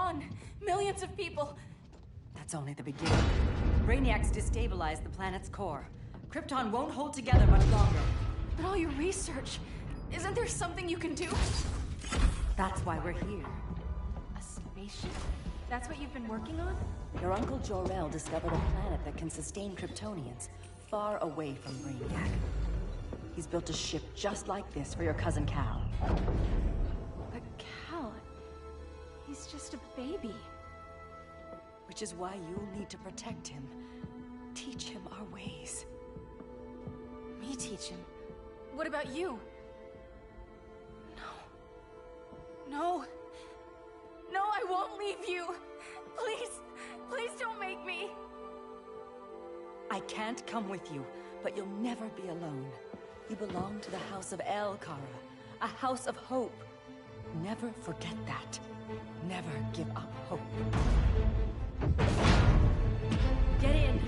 gone. Millions of people. That's only the beginning. Brainiac's destabilized the planet's core. Krypton won't hold together much longer. But all your research, isn't there something you can do? That's why we're here. A spaceship? That's what you've been working on? Your Uncle Jor-El discovered a planet that can sustain Kryptonians, far away from Brainiac. He's built a ship just like this for your cousin Cal. But Cal... he's just a baby. Which is why you'll need to protect him. Teach him our ways. Me teach him? What about you? No. No, I won't leave you. Please, please don't make me. I can't come with you, but you'll never be alone. You belong to the House of El Kara, a house of hope. Never forget that. Never give up hope. Get in.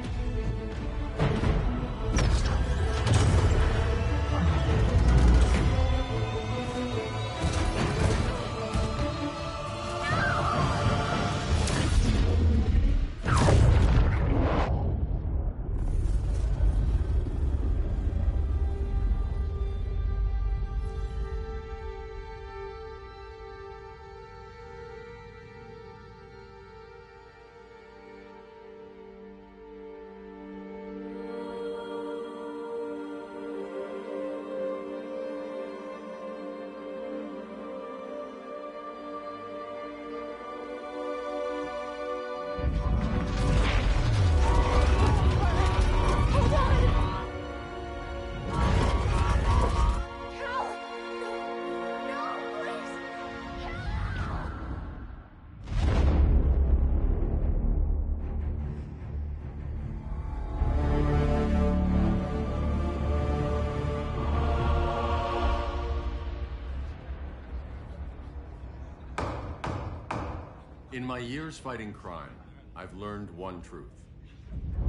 In my years fighting crime, I've learned one truth.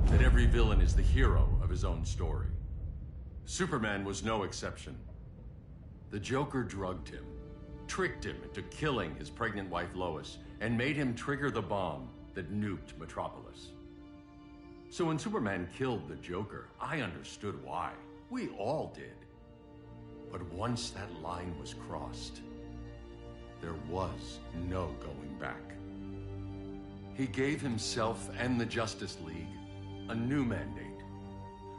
That every villain is the hero of his own story. Superman was no exception. The Joker drugged him, tricked him into killing his pregnant wife Lois, and made him trigger the bomb that nuked Metropolis. So when Superman killed the Joker, I understood why. We all did. But once that line was crossed, there was no going back. He gave himself and the Justice League a new mandate.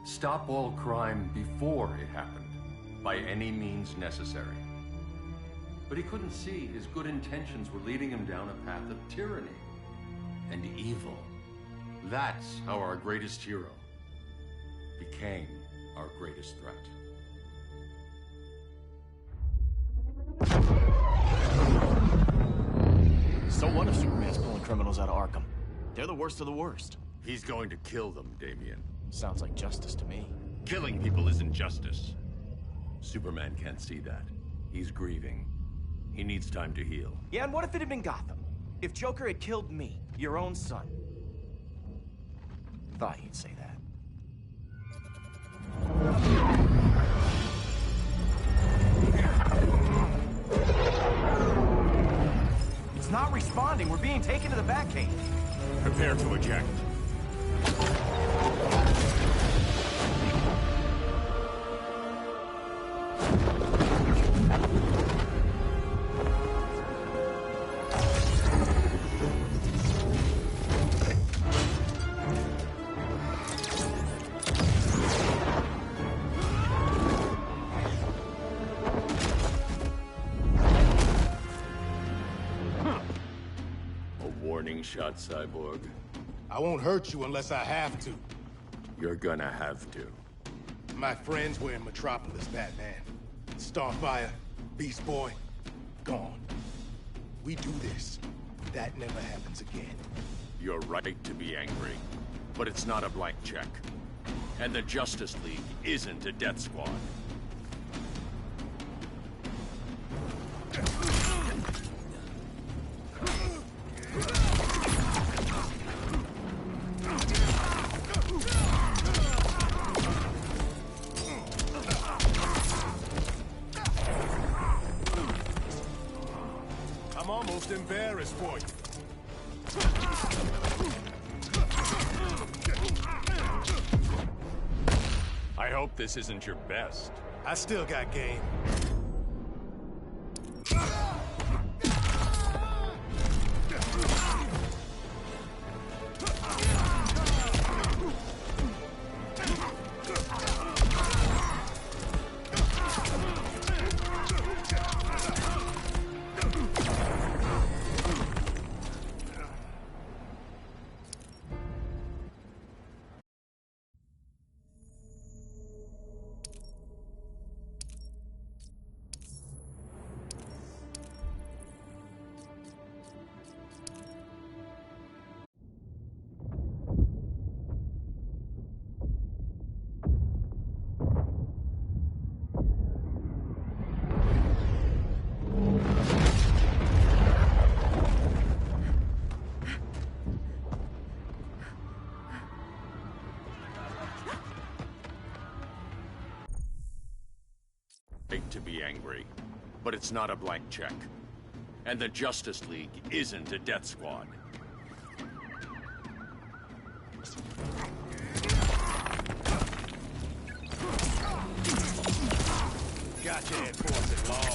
Stop all crime before it happened, by any means necessary. But he couldn't see his good intentions were leading him down a path of tyranny and evil. That's how our greatest hero became our greatest threat. So what if Superman's pulling criminals out of Arkham? They're the worst of the worst. He's going to kill them, Damian. Sounds like justice to me. Killing people isn't justice. Superman can't see that. He's grieving. He needs time to heal. Yeah, and what if it had been Gotham? If Joker had killed me, your own son? Thought he'd say that. It's not responding. We're being taken to the Batcave. Prepare to eject. Shot, Cyborg. I won't hurt you unless I have to. You're gonna have to. My friends were in Metropolis, Batman. Starfire, Beast Boy, gone. We do this. That never happens again. You're right to be angry, but it's not a blank check. And the Justice League isn't a death squad. I'm almost embarrassed for you. hope this isn't your best. I still got game. To be angry, but it's not a blank check. And the Justice League isn't a death squad. Gotcha, Enforcer Law.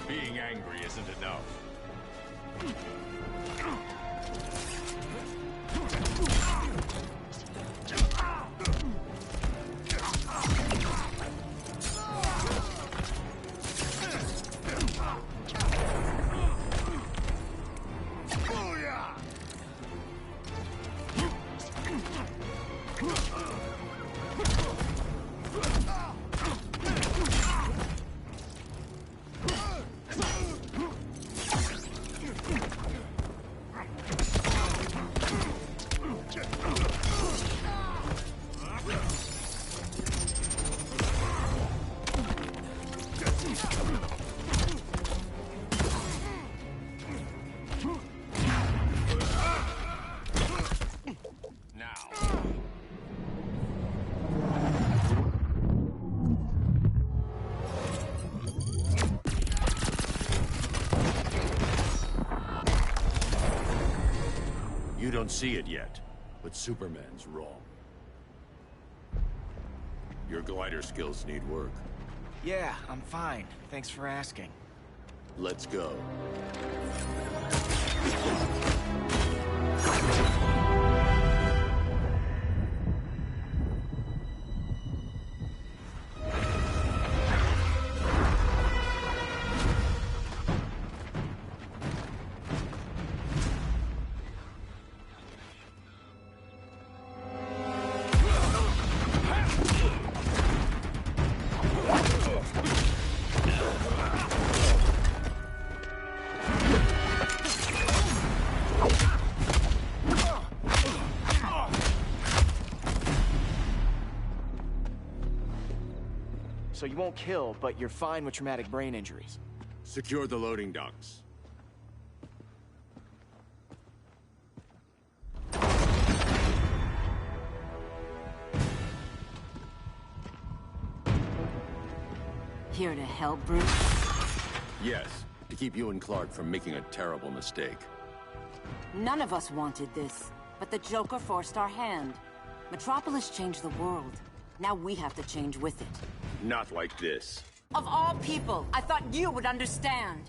Being angry isn't enough. You don't see it yet, but Superman's wrong. Your glider skills need work. Yeah, I'm fine. Thanks for asking. Let's go. So you won't kill, but you're fine with traumatic brain injuries. Secure the loading docks. Here to help, Bruce? Yes, to keep you and Clark from making a terrible mistake. None of us wanted this, but the Joker forced our hand. Metropolis changed the world. Now we have to change with it. Not like this. Of all people, I thought you would understand.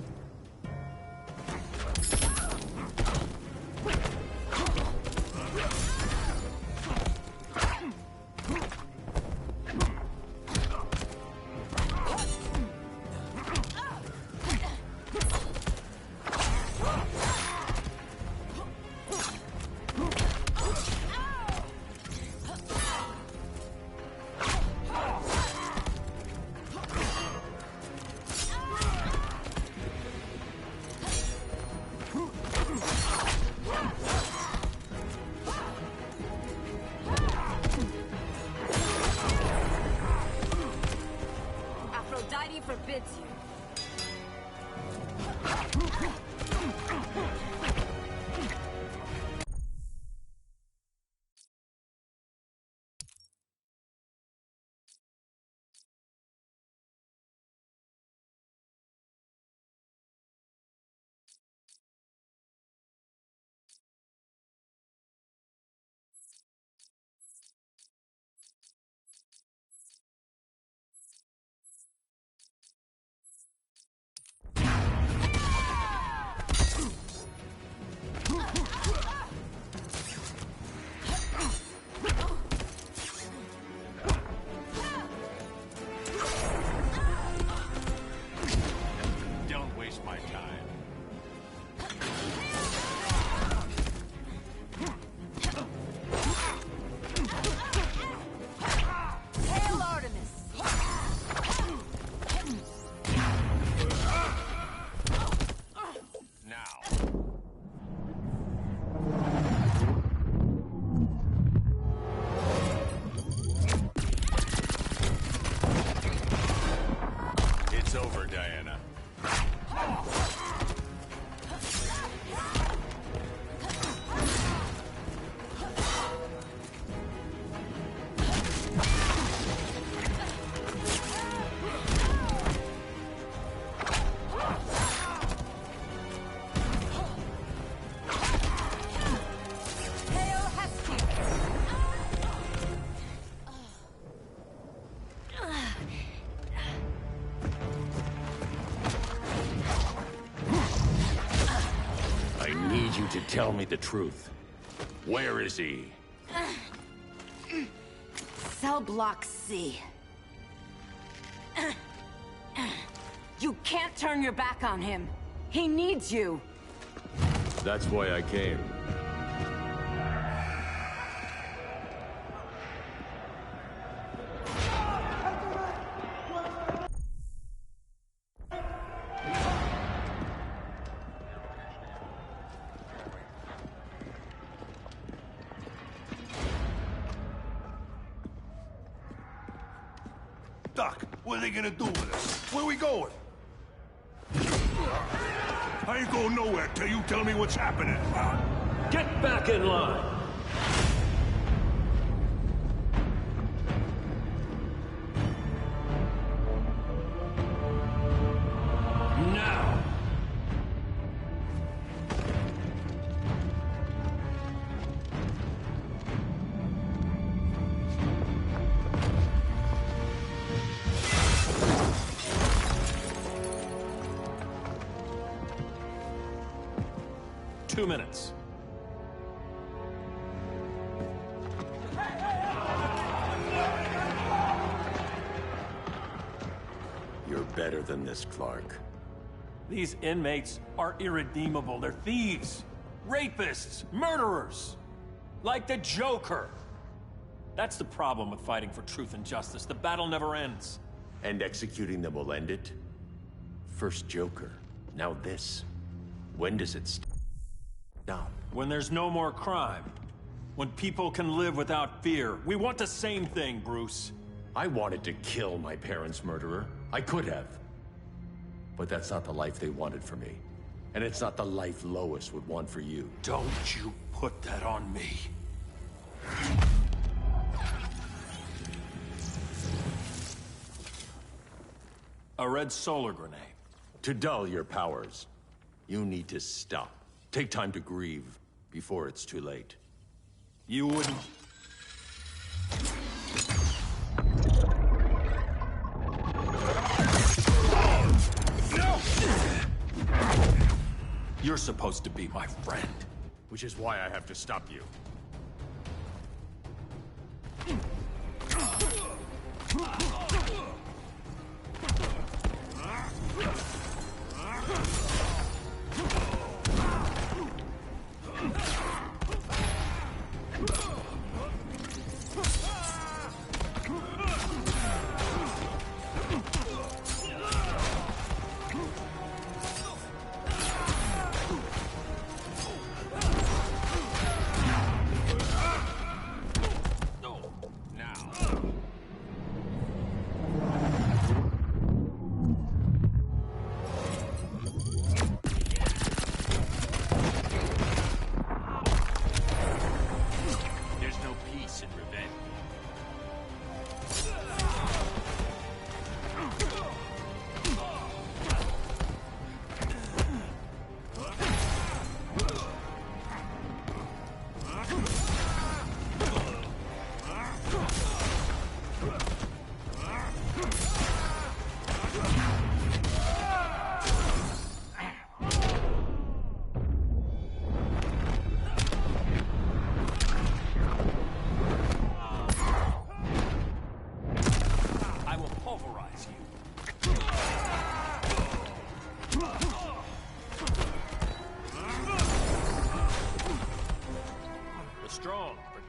need you to tell me the truth. Where is he? Cell block C. You can't turn your back on him. He needs you. That's why I came. Doc, what are they gonna do with us? Where we going? I ain't going nowhere till you tell me what's happening. Get back in line! Now! Minutes. You're better than this, Clark. These inmates are irredeemable. They're thieves, rapists, murderers. Like the Joker. That's the problem with fighting for truth and justice. The battle never ends. And executing them will end it? First Joker, now this. When does it stop? When there's no more crime. When people can live without fear. We want the same thing, Bruce. I wanted to kill my parents' murderer. I could have. But that's not the life they wanted for me. And it's not the life Lois would want for you. Don't you put that on me. A red solar grenade. To dull your powers, you need to stop. Take time to grieve before it's too late. You wouldn't... No! You're supposed to be my friend. Which is why I have to stop you.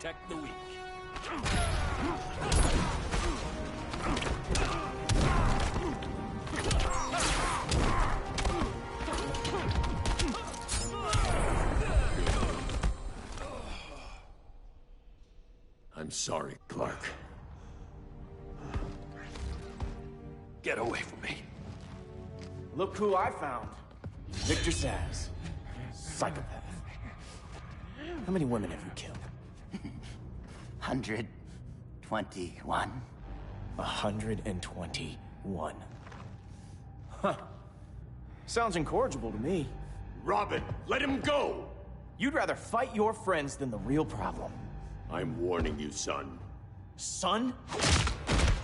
Protect the weak. I'm sorry, Clark. Get away from me. Look who I found. Victor Zsasz. Psychopath. How many women have you killed? 121. 121. Huh. Sounds incorrigible to me. Robin, let him go! You'd rather fight your friends than the real problem. I'm warning you, son. Son?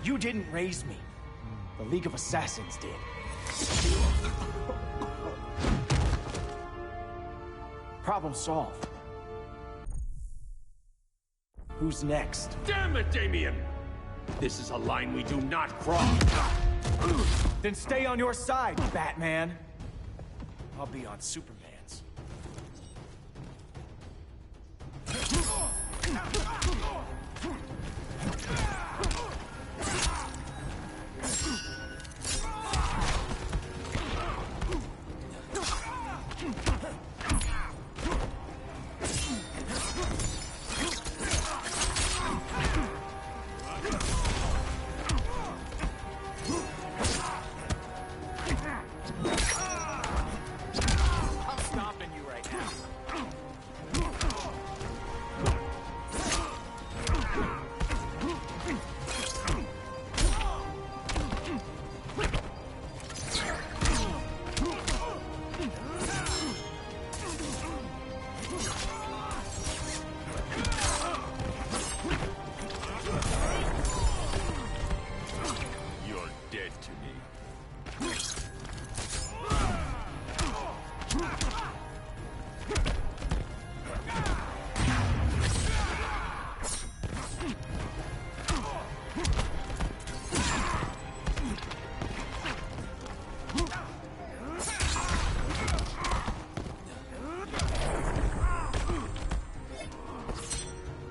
You didn't raise me. The League of Assassins did. Problem solved. Who's next? Damn it, Damien! This is a line we do not cross. Then stay on your side, Batman. I'll be on Superman's.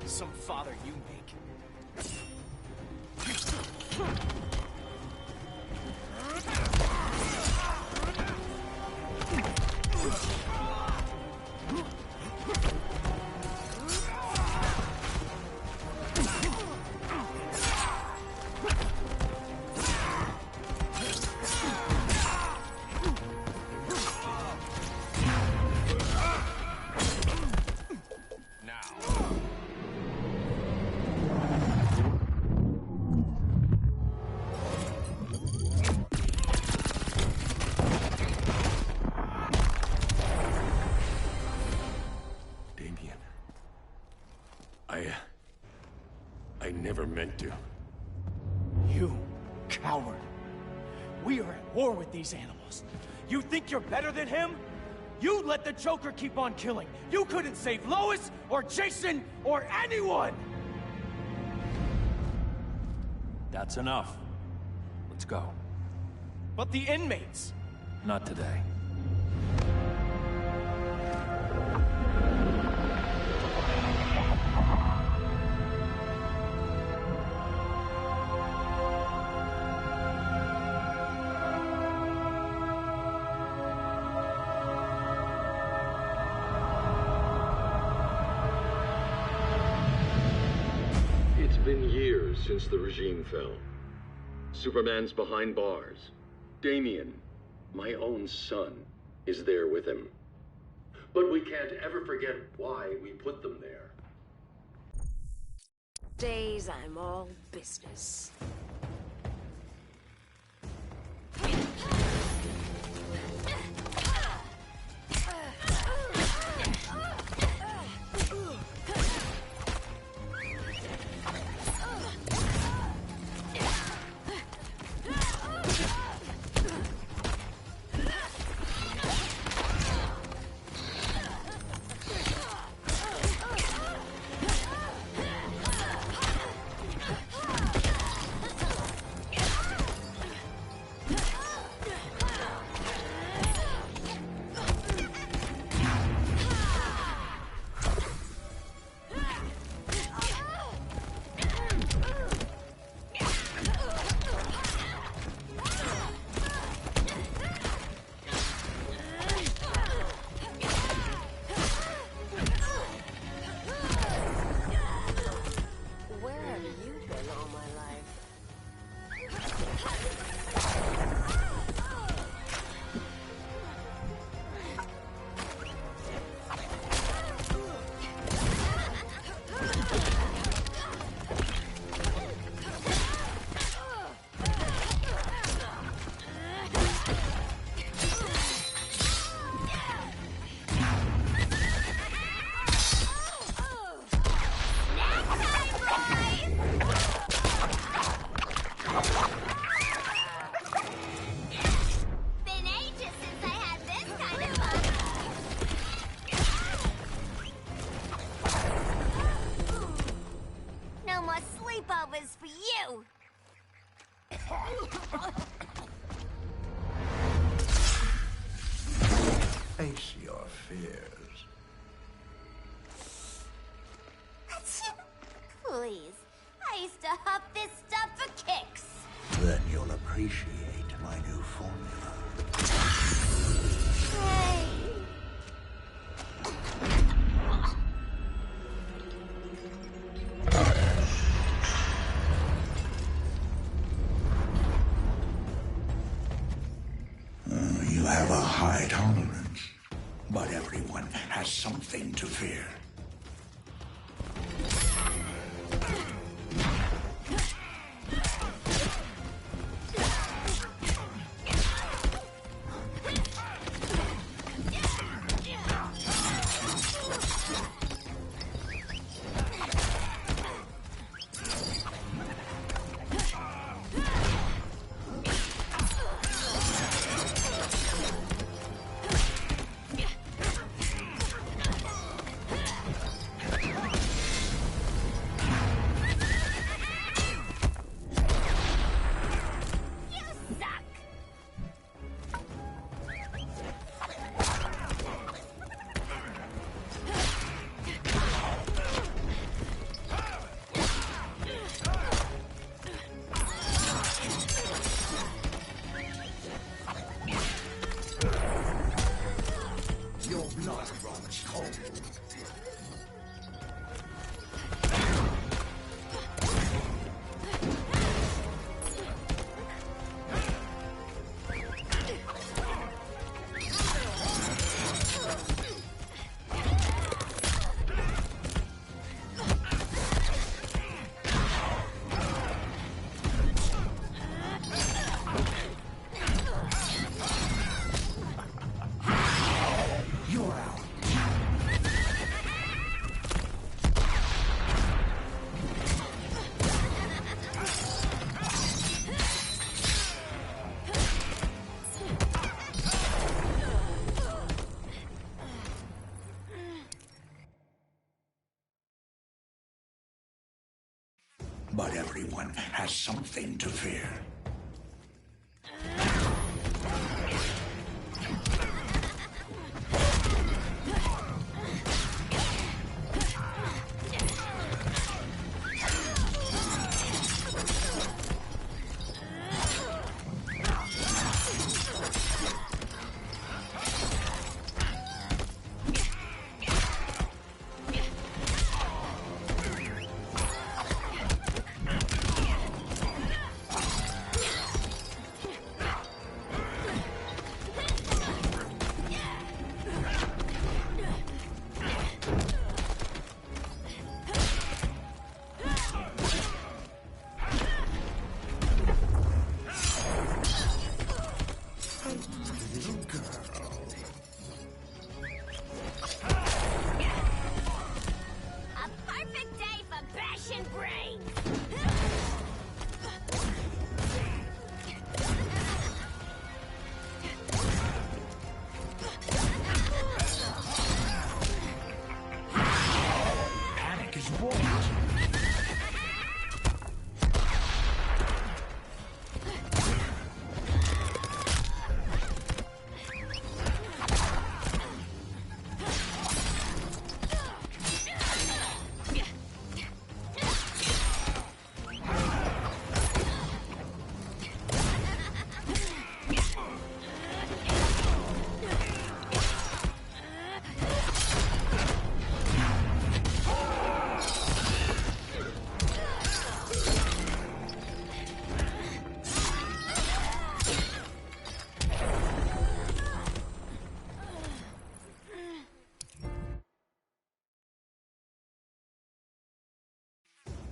Some father you make. I never meant to. You coward. We are at war with these animals. You think you're better than him? You let the Joker keep on killing. You couldn't save Lois, or Jason, or anyone! That's enough. Let's go. But the inmates. Not today. It's been years since the regime fell. Superman's behind bars. Damien, my own son, is there with him. But we can't ever forget why we put them there. Days I'm all business. one's for you! Face your fears. Please. I used to huff this stuff for kicks. Then you'll appreciate my new formula. Hey. You have a high tolerance, but everyone has something to fear. But everyone has something to fear.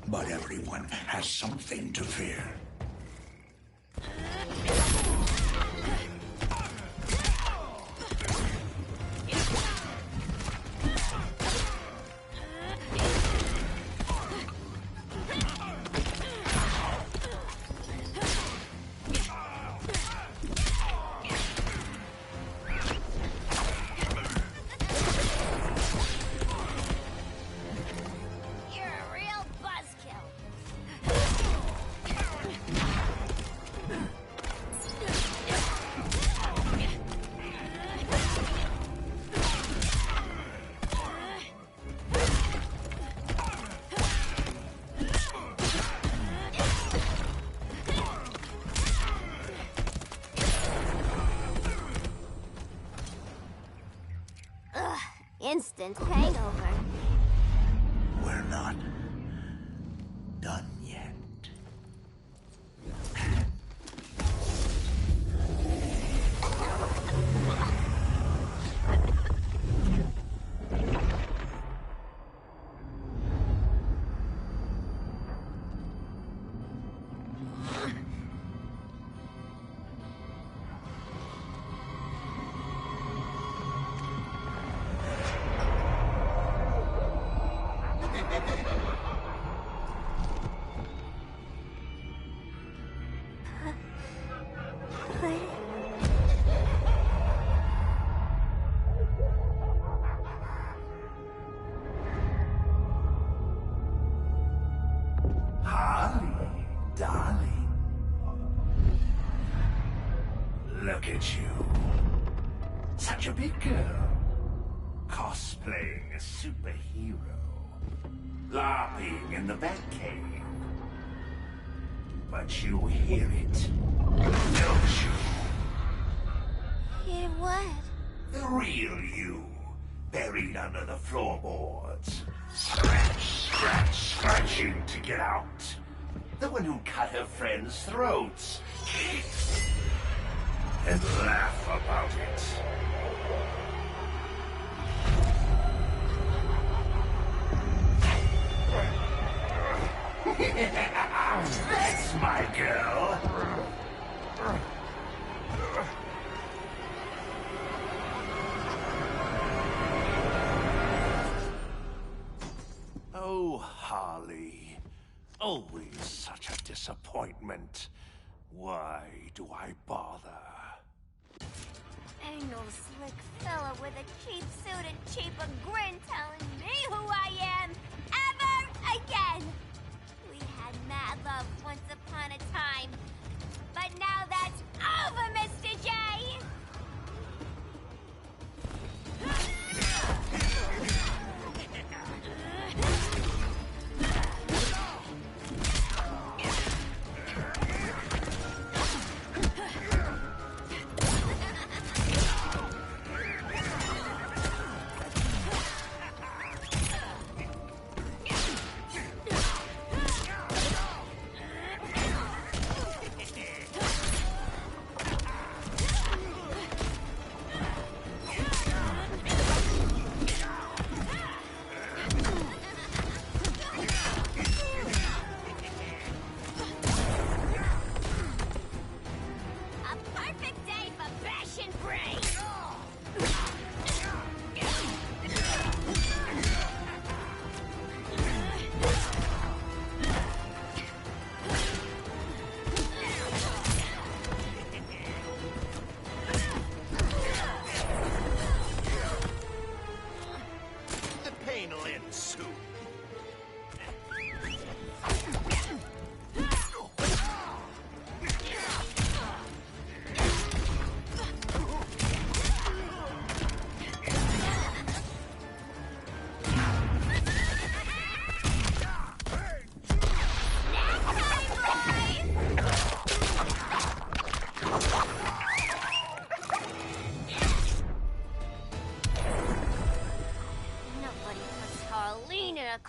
But everyone has something to fear. You're a real buzzkill. instant hangover. We're not done yet. Harley, darling. Look at you. Such a big girl. Cosplaying a superhero. LARPing in the Batcave. But you hear it, don't you? Hear what? The real you, buried under the floorboards. Scratch, scratch, scratching to get out. The one who cut her friends' throats. And laugh about it. That's my girl. Oh, Harley. Always such a disappointment. Why do I bother? Ain't no slick fella with a cheap suit and cheaper grin telling me who I am ever again. We had mad love once upon a time, but now that's over, Mr. J.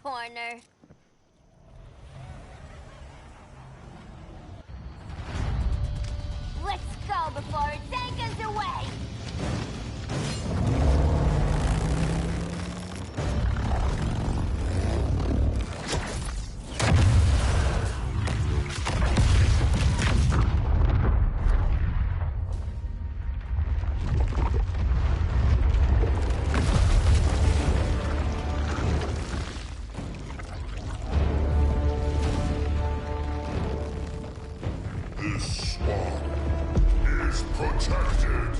Corner. Let's go before it takes us away! This swamp is protected.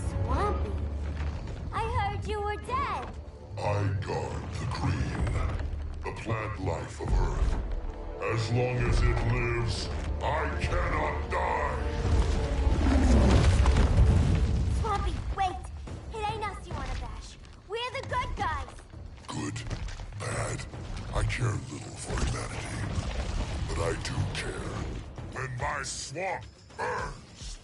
Swampy? I heard you were dead. I guard the green, the plant life of Earth. As long as it lives, I cannot die. Swampy, wait! It ain't us you wanna bash. We're the good guys. Good, bad, I care little for humanity. But I do care when my swamp burns.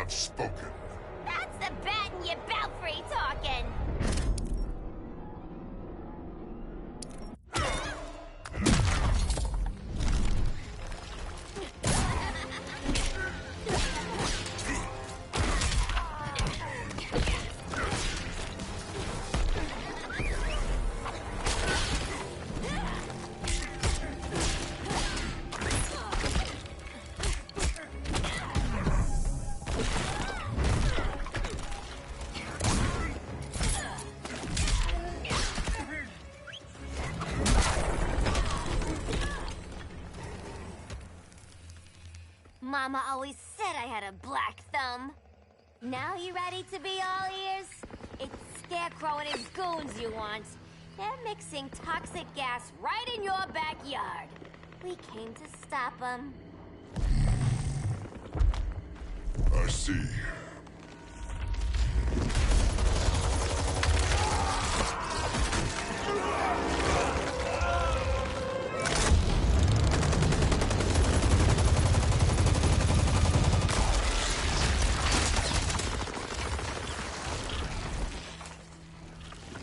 have spoken. That's the bat in your belfry talking. Mama always said I had a black thumb. Now you ready to be all ears? It's Scarecrow and his goons you want. They're mixing toxic gas right in your backyard. We came to stop them. I see.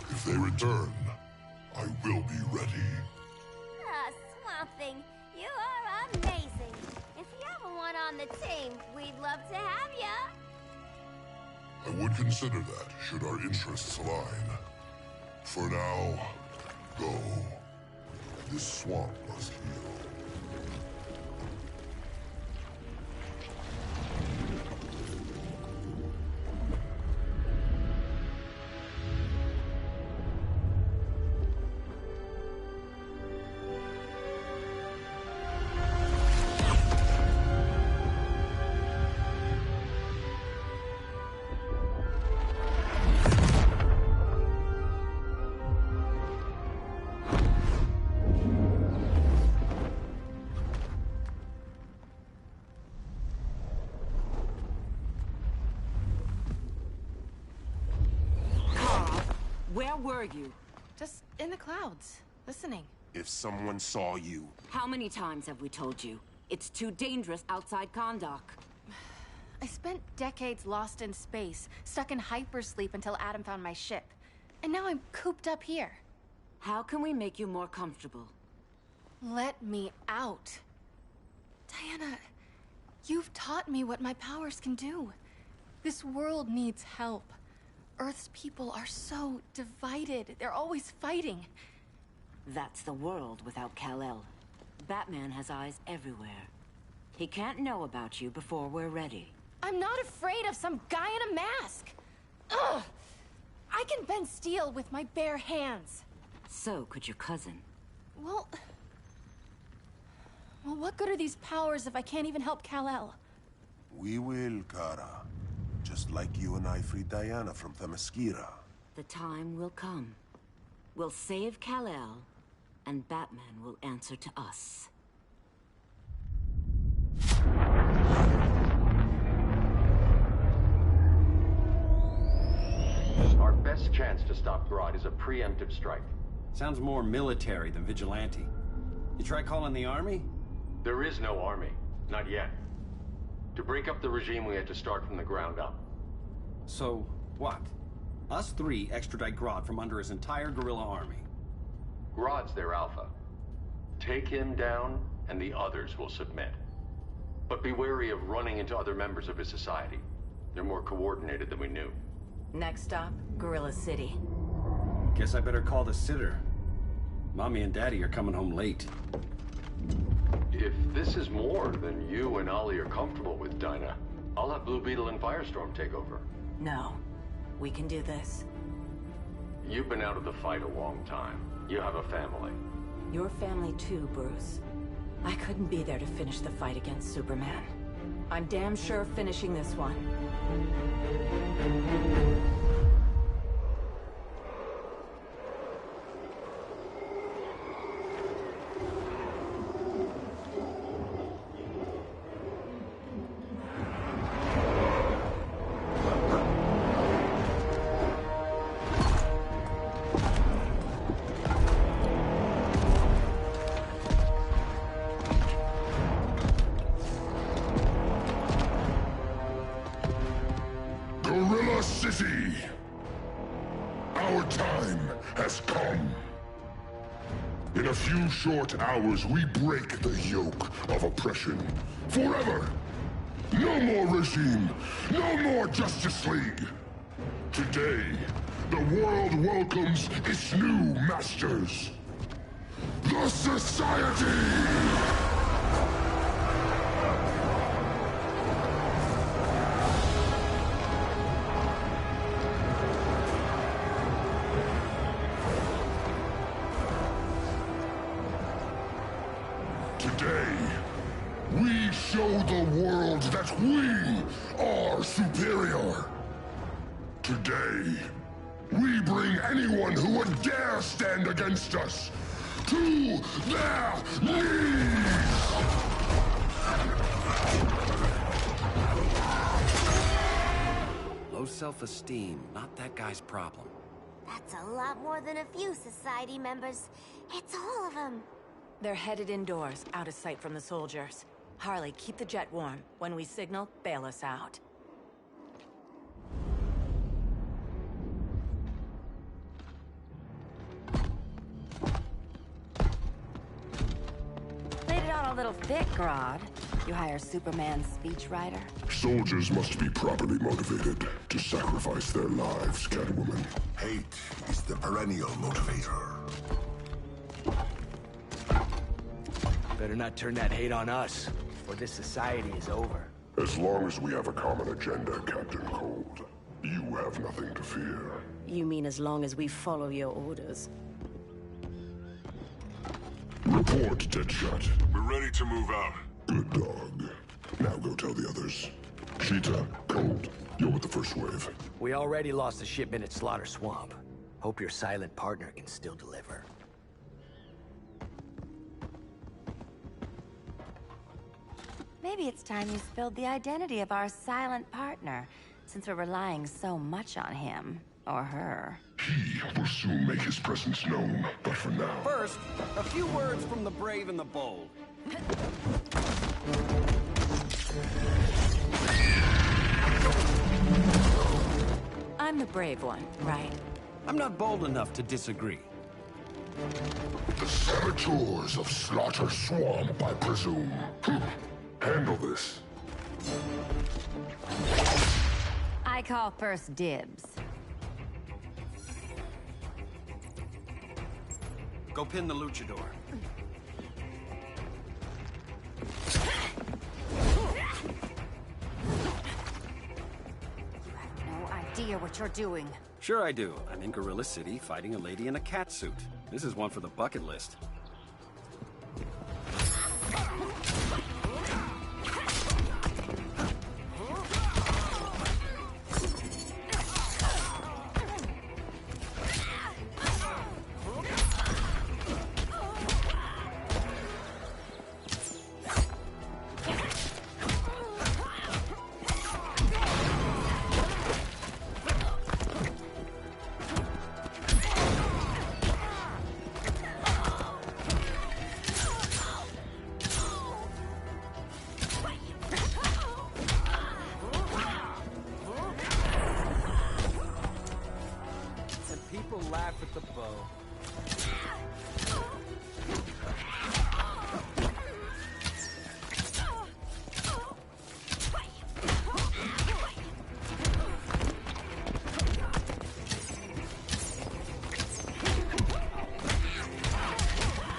If they return, I will be ready. Ah, Swamp Thing, you are amazing. If you ever want on the team, we'd love to have ya. I would consider that, should our interests align. For now, go. This swamp must heal. Where were you? Just in the clouds, listening. If someone saw you... How many times have we told you? It's too dangerous outside Kahndaq. I spent decades lost in space, stuck in hypersleep until Adam found my ship. And now I'm cooped up here. How can we make you more comfortable? Let me out. Diana, you've taught me what my powers can do. This world needs help. Earth's people are so divided. They're always fighting. That's the world without Kal-El. Batman has eyes everywhere. He can't know about you before we're ready. I'm not afraid of some guy in a mask. Ugh! I can bend steel with my bare hands. So could your cousin. Well, what good are these powers if I can't even help Kal-El? We will, Kara. Just like you and I freed Diana from Themyscira. The time will come. We'll save Kal-El, and Batman will answer to us. Our best chance to stop Grodd is a preemptive strike. Sounds more military than vigilante. You try calling the army? There is no army. Not yet. To break up the regime, we had to start from the ground up. So, what? Us three extradite Grodd from under his entire guerrilla army. Grodd's their alpha. Take him down, and the others will submit. But be wary of running into other members of his society. They're more coordinated than we knew. Next stop, Gorilla City. Guess I better call the sitter. Mommy and Daddy are coming home late. If this is more than you and Ollie are comfortable with, Dinah, I'll have Blue Beetle and Firestorm take over. No. We can do this. You've been out of the fight a long time. You have a family. Your family too, Bruce. I couldn't be there to finish the fight against Superman. I'm damn sure finishing this one. city! Our time has come. In a few short hours, we break the yoke of oppression. Forever! No more regime! No more Justice League! Today, the world welcomes its new masters. The Society! Today, we show the world that we are superior. Today, we bring anyone who would dare stand against us to their knees! Low self-esteem, not that guy's problem. That's a lot more than a few Society members. It's all of them. They're headed indoors, out of sight from the soldiers. Harley, keep the jet warm. When we signal, bail us out. Laid it on a little thick, Grodd. You hire Superman's speechwriter? Soldiers must be properly motivated to sacrifice their lives, Catwoman. Hate is the perennial motivator. Better not turn that hate on us, or this society is over. As long as we have a common agenda, Captain Cold, you have nothing to fear. You mean as long as we follow your orders? Report, Deadshot. We're ready to move out. Good dog. Now go tell the others. Cheetah, Cold, you're with the first wave. We already lost a shipment at Slaughter Swamp. Hope your silent partner can still deliver. Maybe it's time you spilled the identity of our silent partner, since we're relying so much on him. Or her. He will soon make his presence known, but for now... First, a few words from the brave and the bold. I'm the brave one, right? I'm not bold enough to disagree. The saboteurs of Slaughter Swamp, I presume. Handle this. I call first dibs. Go pin the luchador. No idea what you're doing. Sure I do. I'm in Gorilla City fighting a lady in a cat suit. This is one for the bucket list. Laugh at the bow.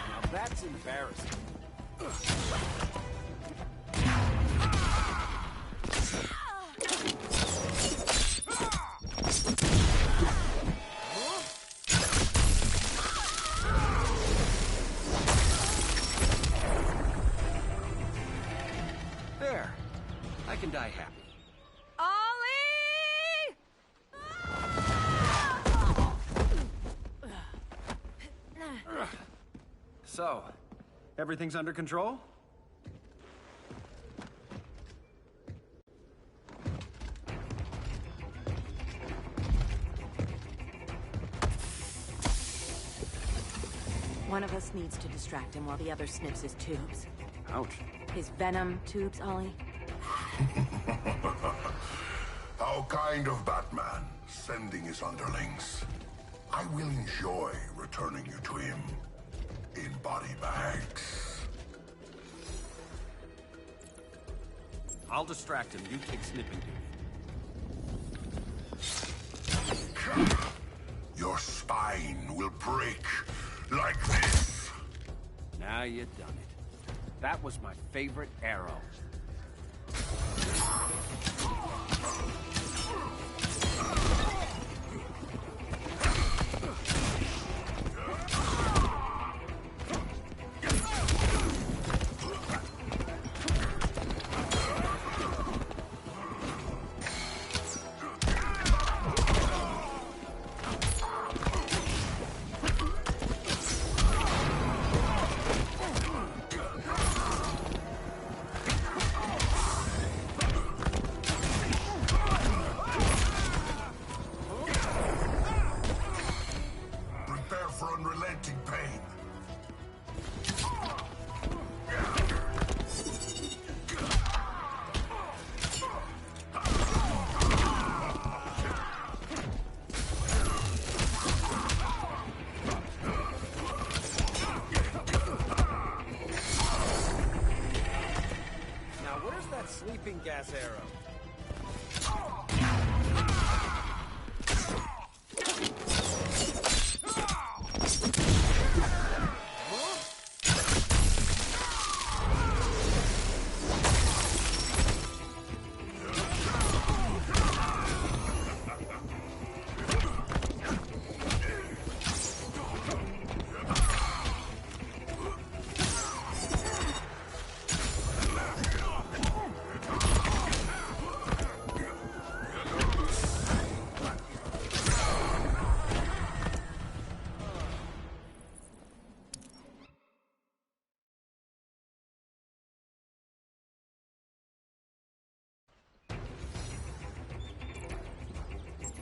Now that's embarrassing. I can die happy. Ollie! So, everything's under control? One of us needs to distract him while the other snips his tubes. Ouch. His venom tubes, Ollie? How kind of Batman. sending his underlings. I will enjoy returning you to him in body bags. I'll distract him. You take snipping duty. Your spine will break like this. Now you've done it. That was my favorite arrow. Sleeping gas arrow.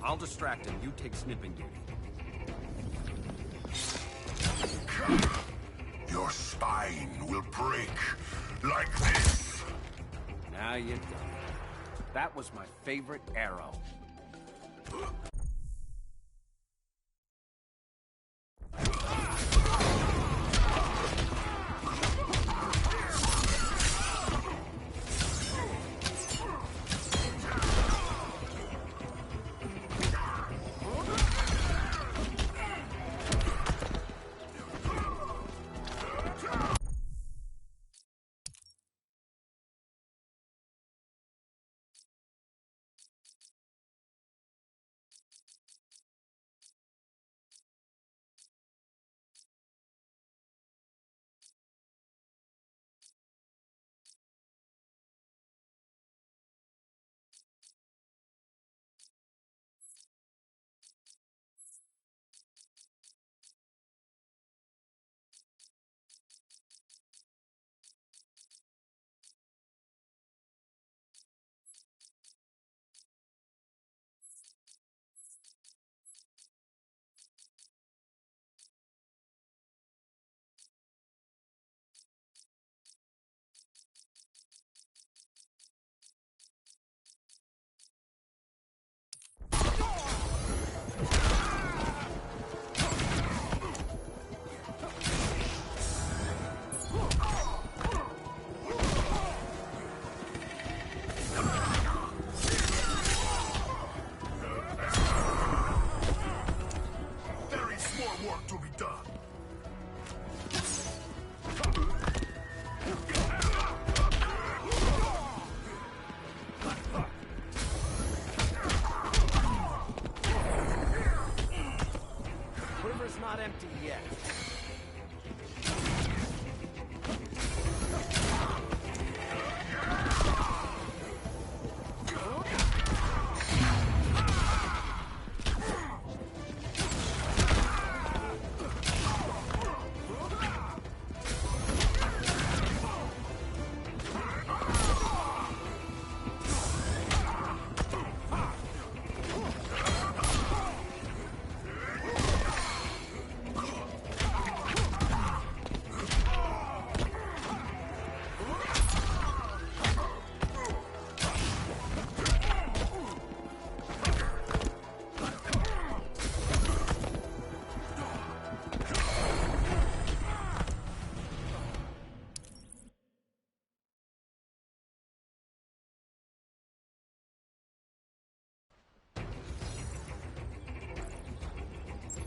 I'll distract him. You take snipping duty. Your spine will break like this. Now you've done it. That was my favorite arrow. Not empty yet.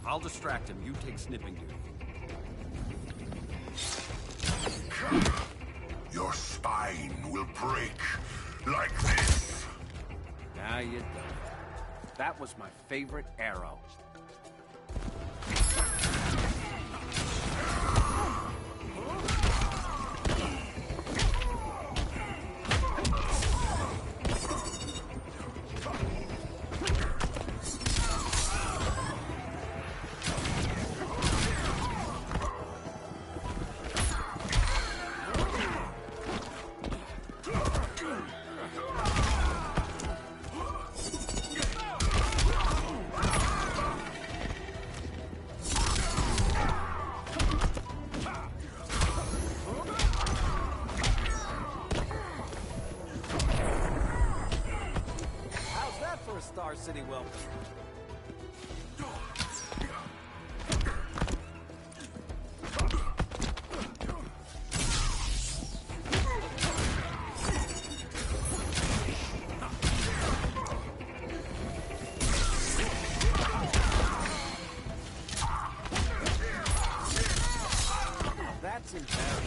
I'll distract him. You take snipping duty. Your spine will break like this. Now you done. That was my favorite arrow. Star City welcome. That's embarrassing.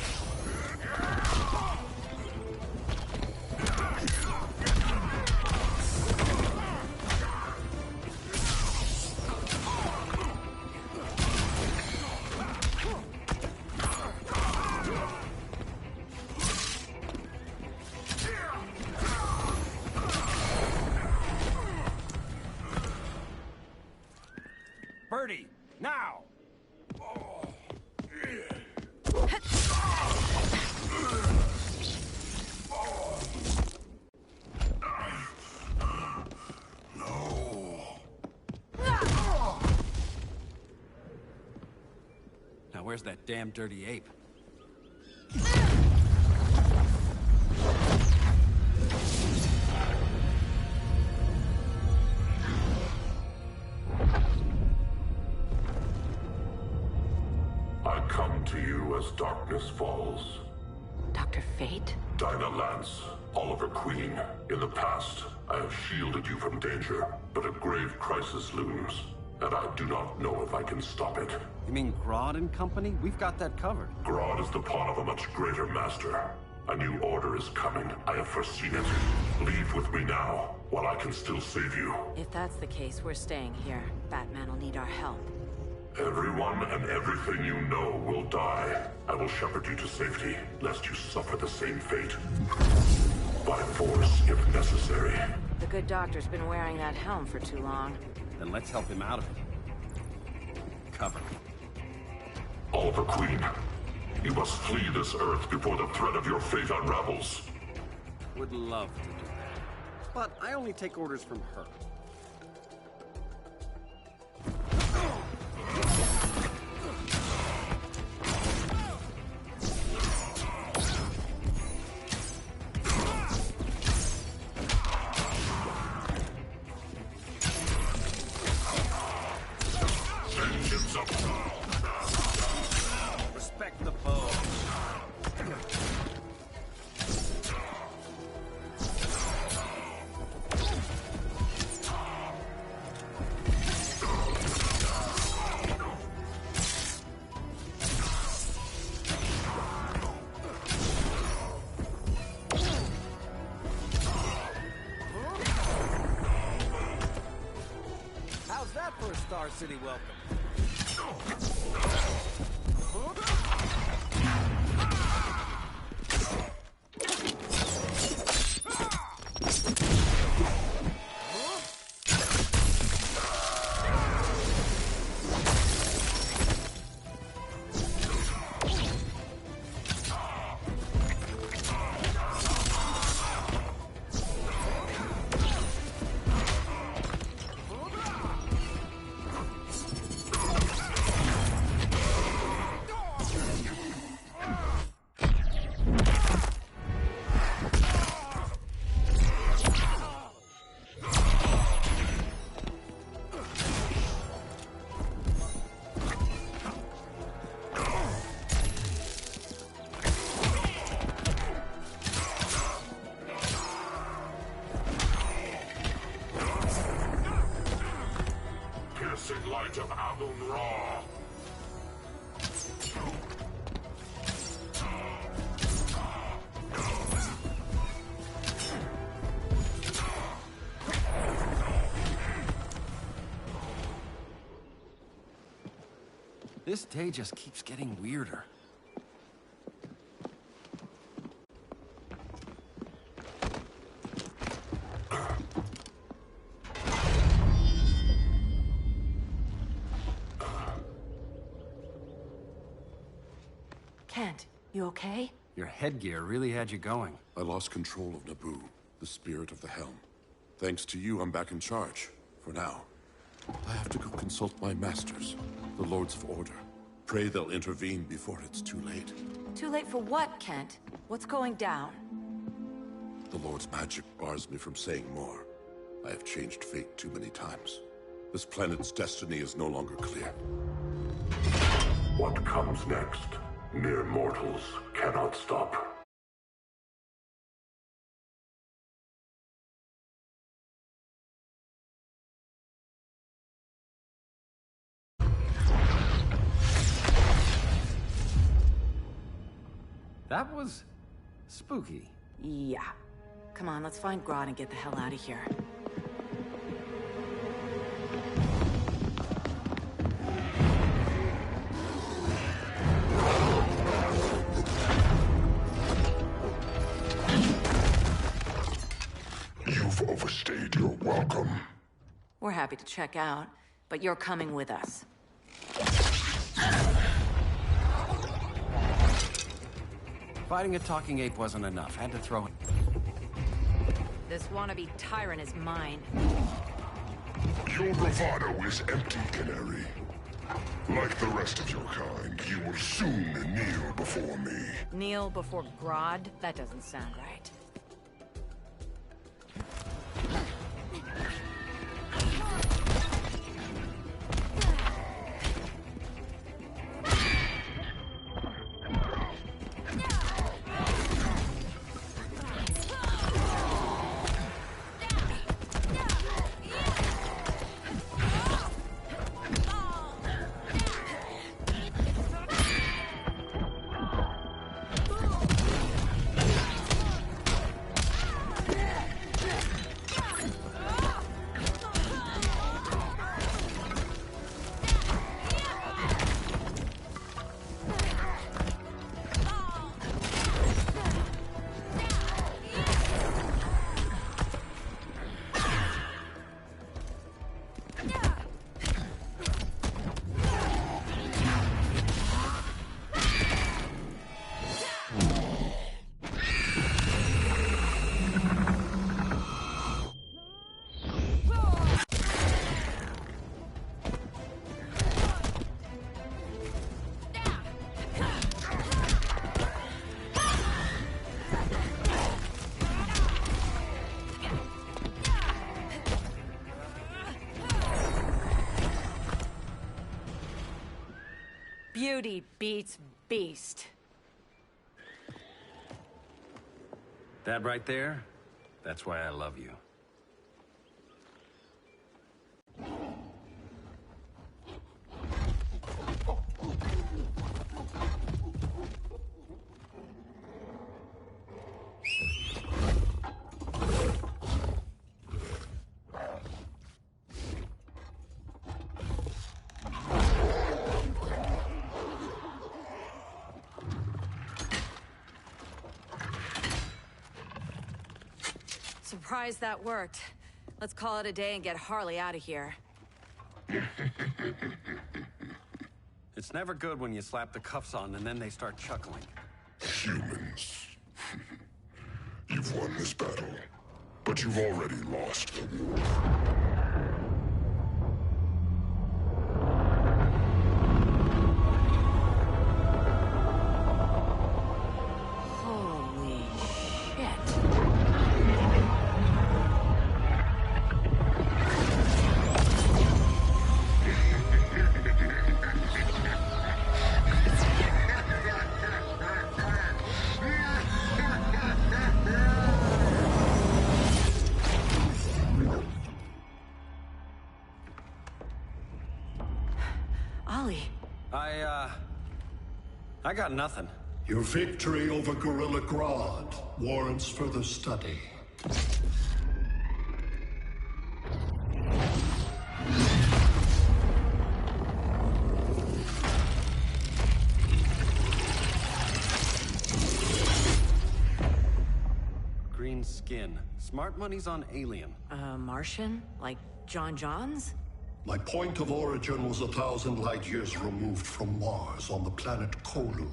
Birdie, now! Now where's that damn dirty ape? I come to you as darkness falls. Dr. Fate? Dinah Lance, Oliver Queen. In the past, I have shielded you from danger, but a grave crisis looms, and I do not know if I can stop it. You mean Grodd and company? We've got that covered. Grodd is the pawn of a much greater master. A new order is coming. I have foreseen it. Leave with me now, while I can still save you. If that's the case, we're staying here. Batman will need our help. Everyone and everything you know will die. I will shepherd you to safety, lest you suffer the same fate. By force, if necessary. The good doctor's been wearing that helm for too long. Then let's help him out of it. Cover me. Oliver Queen, you must flee this Earth before the threat of your fate unravels. Would love to do that. But I only take orders from her. Respect the foe. How's that for a Star City welcome? piercing light of Amun-Ra. This day just keeps getting weirder. Kent, you okay? Your headgear really had you going. I lost control of Naboo, the spirit of the helm. Thanks to you, I'm back in charge. For now. I have to go consult my masters, the Lords of Order. Pray they'll intervene before it's too late. Too late for what, Kent? What's going down? The Lord's magic bars me from saying more. I have changed fate too many times. This planet's destiny is no longer clear. What comes next? Mere mortals cannot stop. That was spooky. Yeah. Come on, let's find Grodd and get the hell out of here. You've overstayed your welcome. We're happy to check out, but you're coming with us. Fighting a talking ape wasn't enough. Had to throw it. This wannabe tyrant is mine. Your bravado is empty, Canary. Like the rest of your kind, you will soon kneel before me. Kneel before Grodd? That doesn't sound right. Beauty beats beast. That right there, that's why I love you. Surprised that worked. Let's call it a day and get Harley out of here. It's never good when you slap the cuffs on and then they start chuckling. Humans. You've won this battle, but you've already lost the war. Holy shit. Ollie. I got nothing. Your victory over Gorilla Grodd warrants further study. Green skin. Smart money's on alien. Martian? Like John Johns? My point of origin was 1,000 light years removed from Mars on the planet Kolu.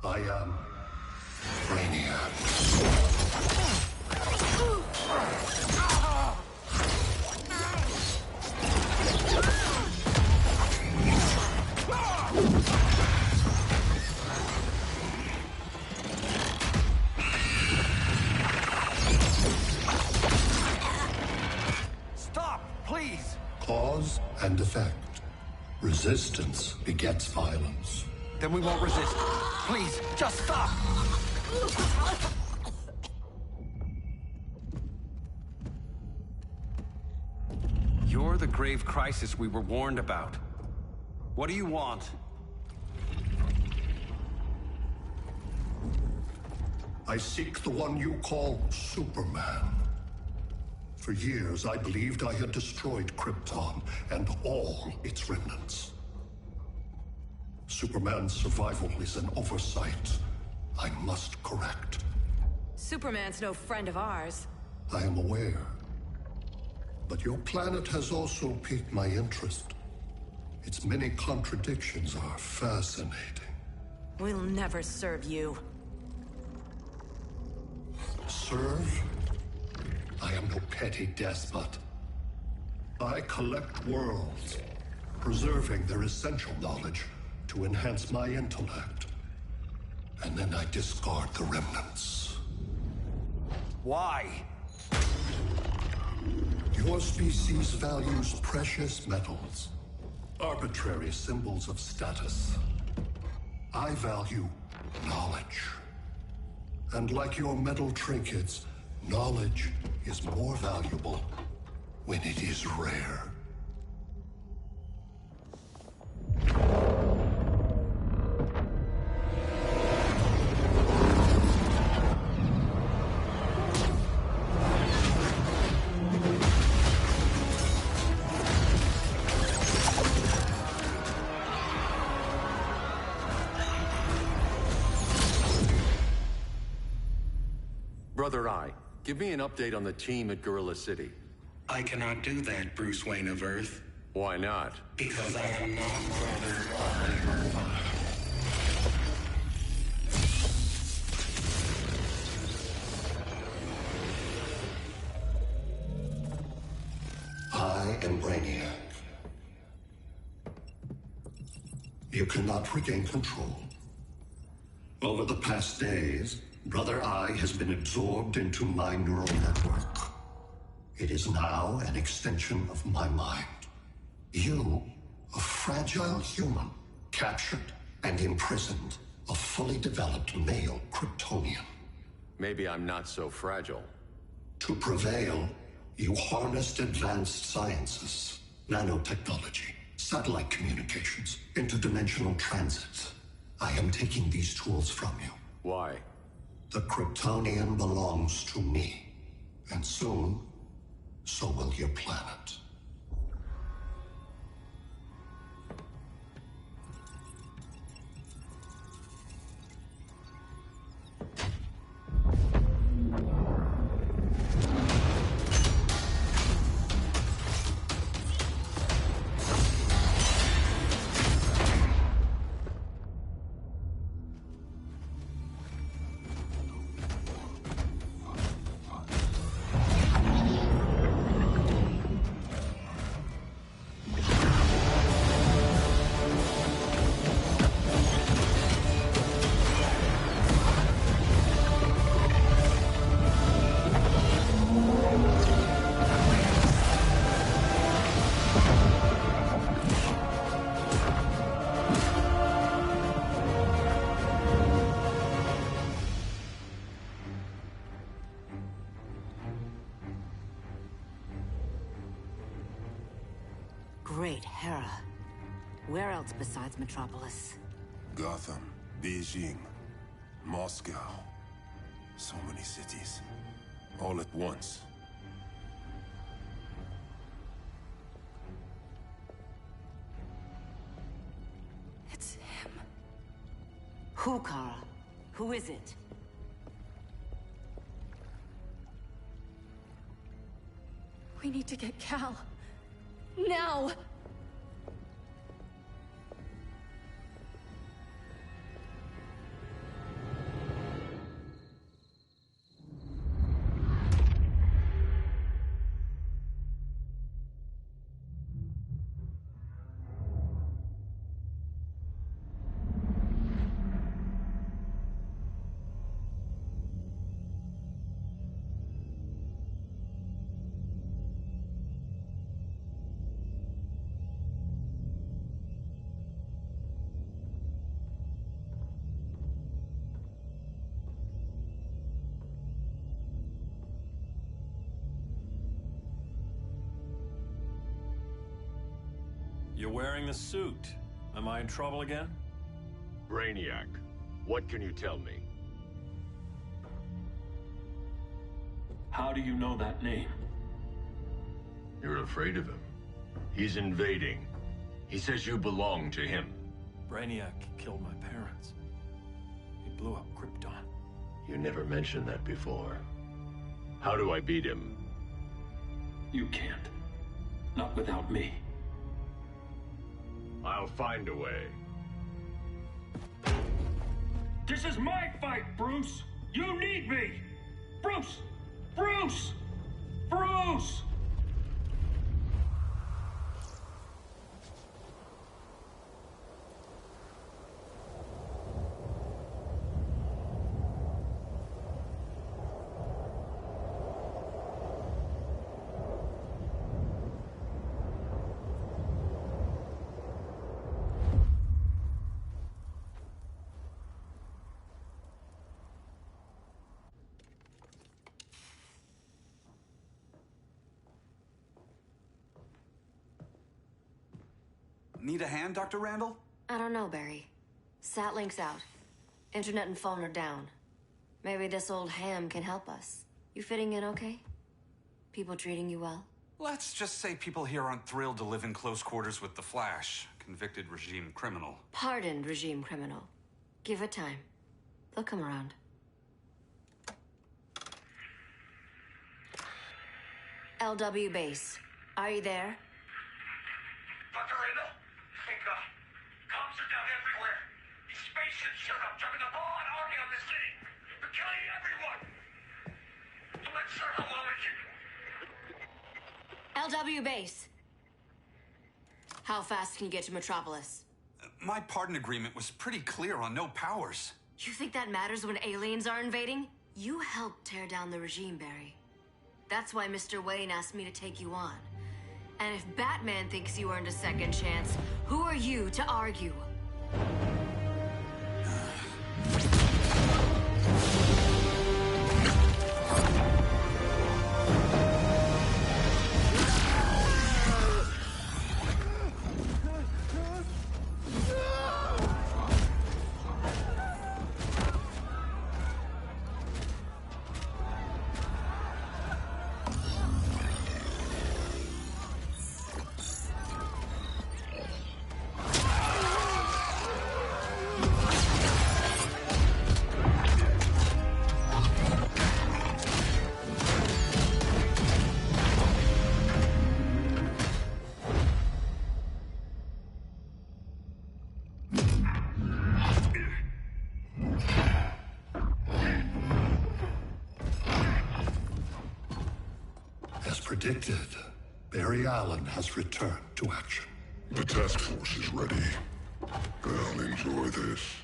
I am Brainiac. Stop, please! Cause and effect. Resistance begets violence. Then we won't resist. Please, just stop! You're the grave crisis we were warned about. What do you want? I seek the one you call Superman. For years, I believed I had destroyed Krypton and all its remnants. Superman's survival is an oversight I must correct. Superman's no friend of ours. I am aware. But your planet has also piqued my interest. Its many contradictions are fascinating. We'll never serve you. Serve? I am no petty despot. I collect worlds, preserving their essential knowledge to enhance my intellect. And then I discard the remnants. Why? Your species values precious metals, arbitrary symbols of status. I value knowledge. And like your metal trinkets, knowledge is more valuable when it is rare. Brother Eye, give me an update on the team at Gorilla City. I cannot do that, Bruce Wayne of Earth. Why not? Because I am not Brother Eye. I am Brainiac. You cannot regain control. Over the past days, Brother Eye has been absorbed into my neural network. It is now an extension of my mind. You, a fragile human, captured and imprisoned a fully developed male Kryptonian. Maybe I'm not so fragile. To prevail, you harnessed advanced sciences, nanotechnology, satellite communications, interdimensional transit. I am taking these tools from you. Why? The Kryptonian belongs to me. And soon, so will your planet. Great Hera. Where else besides Metropolis? Gotham, Beijing, Moscow. So many cities. All at once. It's him. Who, Kara? Who is it? We need to get Cal. Now! You're wearing the suit. Am I in trouble again? Brainiac, what can you tell me? How do you know that name? You're afraid of him. He's invading. He says you belong to him. Brainiac killed my parents. He blew up Krypton. You never mentioned that before. How do I beat him? You can't. Not without me. I'll find a way. This is my fight, Bruce! You need me! Bruce! Bruce! Bruce! Need a hand, Dr. Randall? I don't know, Barry. Satlink's out. Internet and phone are down. Maybe this old ham can help us. You fitting in okay? People treating you well? Let's just say people here aren't thrilled to live in close quarters with the Flash, convicted regime criminal. Pardoned regime criminal. Give it time. They'll come around. LW base. Are you there? Dr. Randall? Thank God. Cops are down everywhere. These spaceships showed up, dropping a ball and army on the city. They're killing everyone. I'm not sure how long we can... LW base. How fast can you get to Metropolis? My pardon agreement was pretty clear on no powers. You think that matters when aliens are invading? You helped tear down the regime, Barry. That's why Mr. Wayne asked me to take you on. And if Batman thinks you earned a second chance, who are you to argue? As predicted, Barry Allen has returned to action. The task force is ready. They'll enjoy this.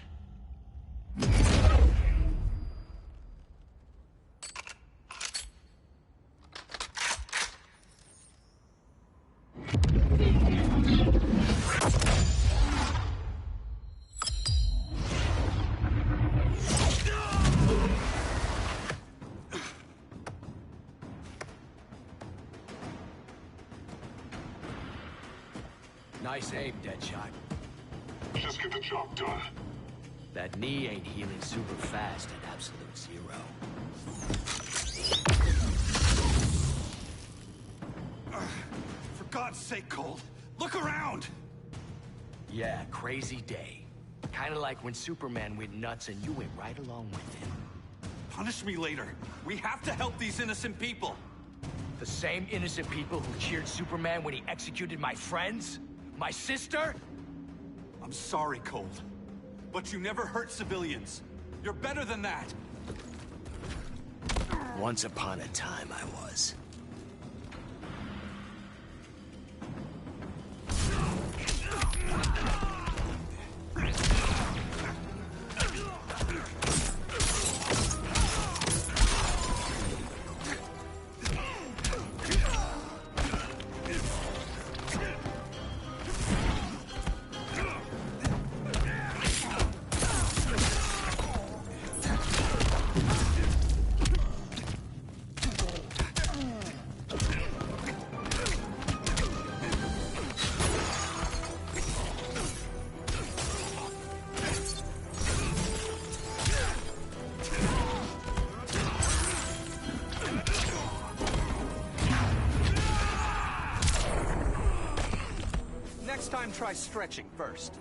Nice aim, Deadshot. Just get the job done. That knee ain't healing super fast at absolute zero. For God's sake, Cold, look around! Yeah, crazy day. Kinda like when Superman went nuts and you went right along with him. Punish me later. We have to help these innocent people. The same innocent people who cheered Superman when he executed my friends? My sister? I'm sorry, Cold. But you never hurt civilians. You're better than that. Once upon a time, I was. Next time, try stretching first.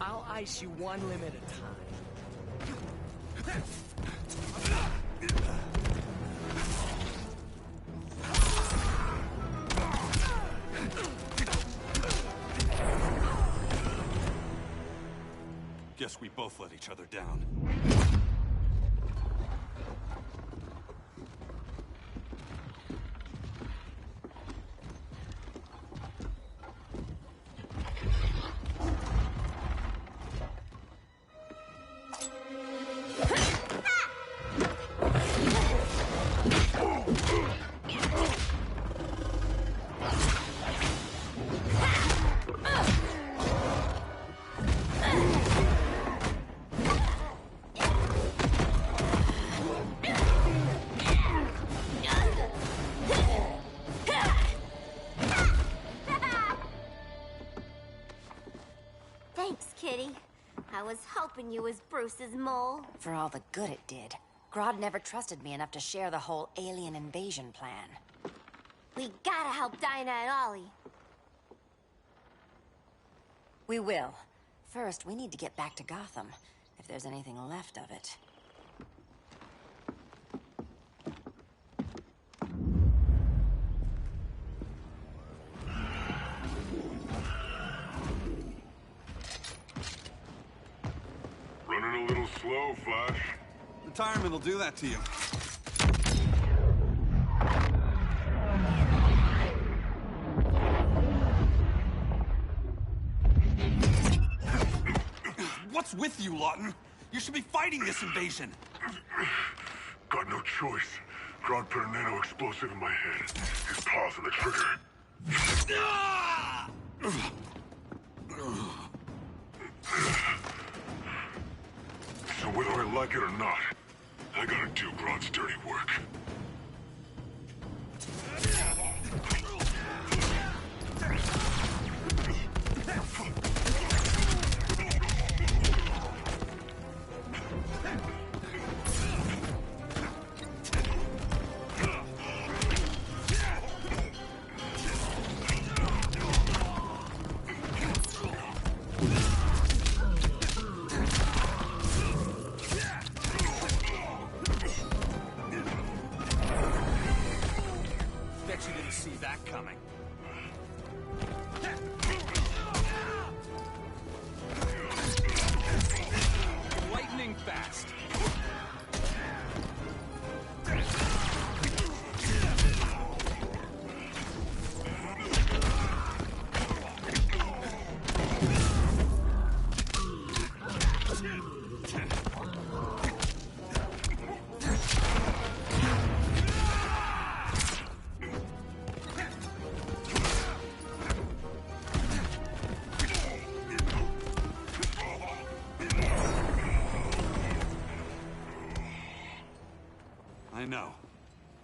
I'll ice you one limb at a time. Guess we both let each other down. Thanks, Kitty. I was hoping you was Bruce's mole. For all the good it did. Grodd never trusted me enough to share the whole alien invasion plan. We gotta help Dinah and Ollie. We will. First, we need to get back to Gotham, if there's anything left of it. Running a little slow, Flash. Retirement will do that to you. What's with you, Lawton? You should be fighting this invasion. Got no choice. Grodd put a nano-explosive in my head. His paws on the trigger. So whether I like it or not, I gotta do Grodd's dirty work.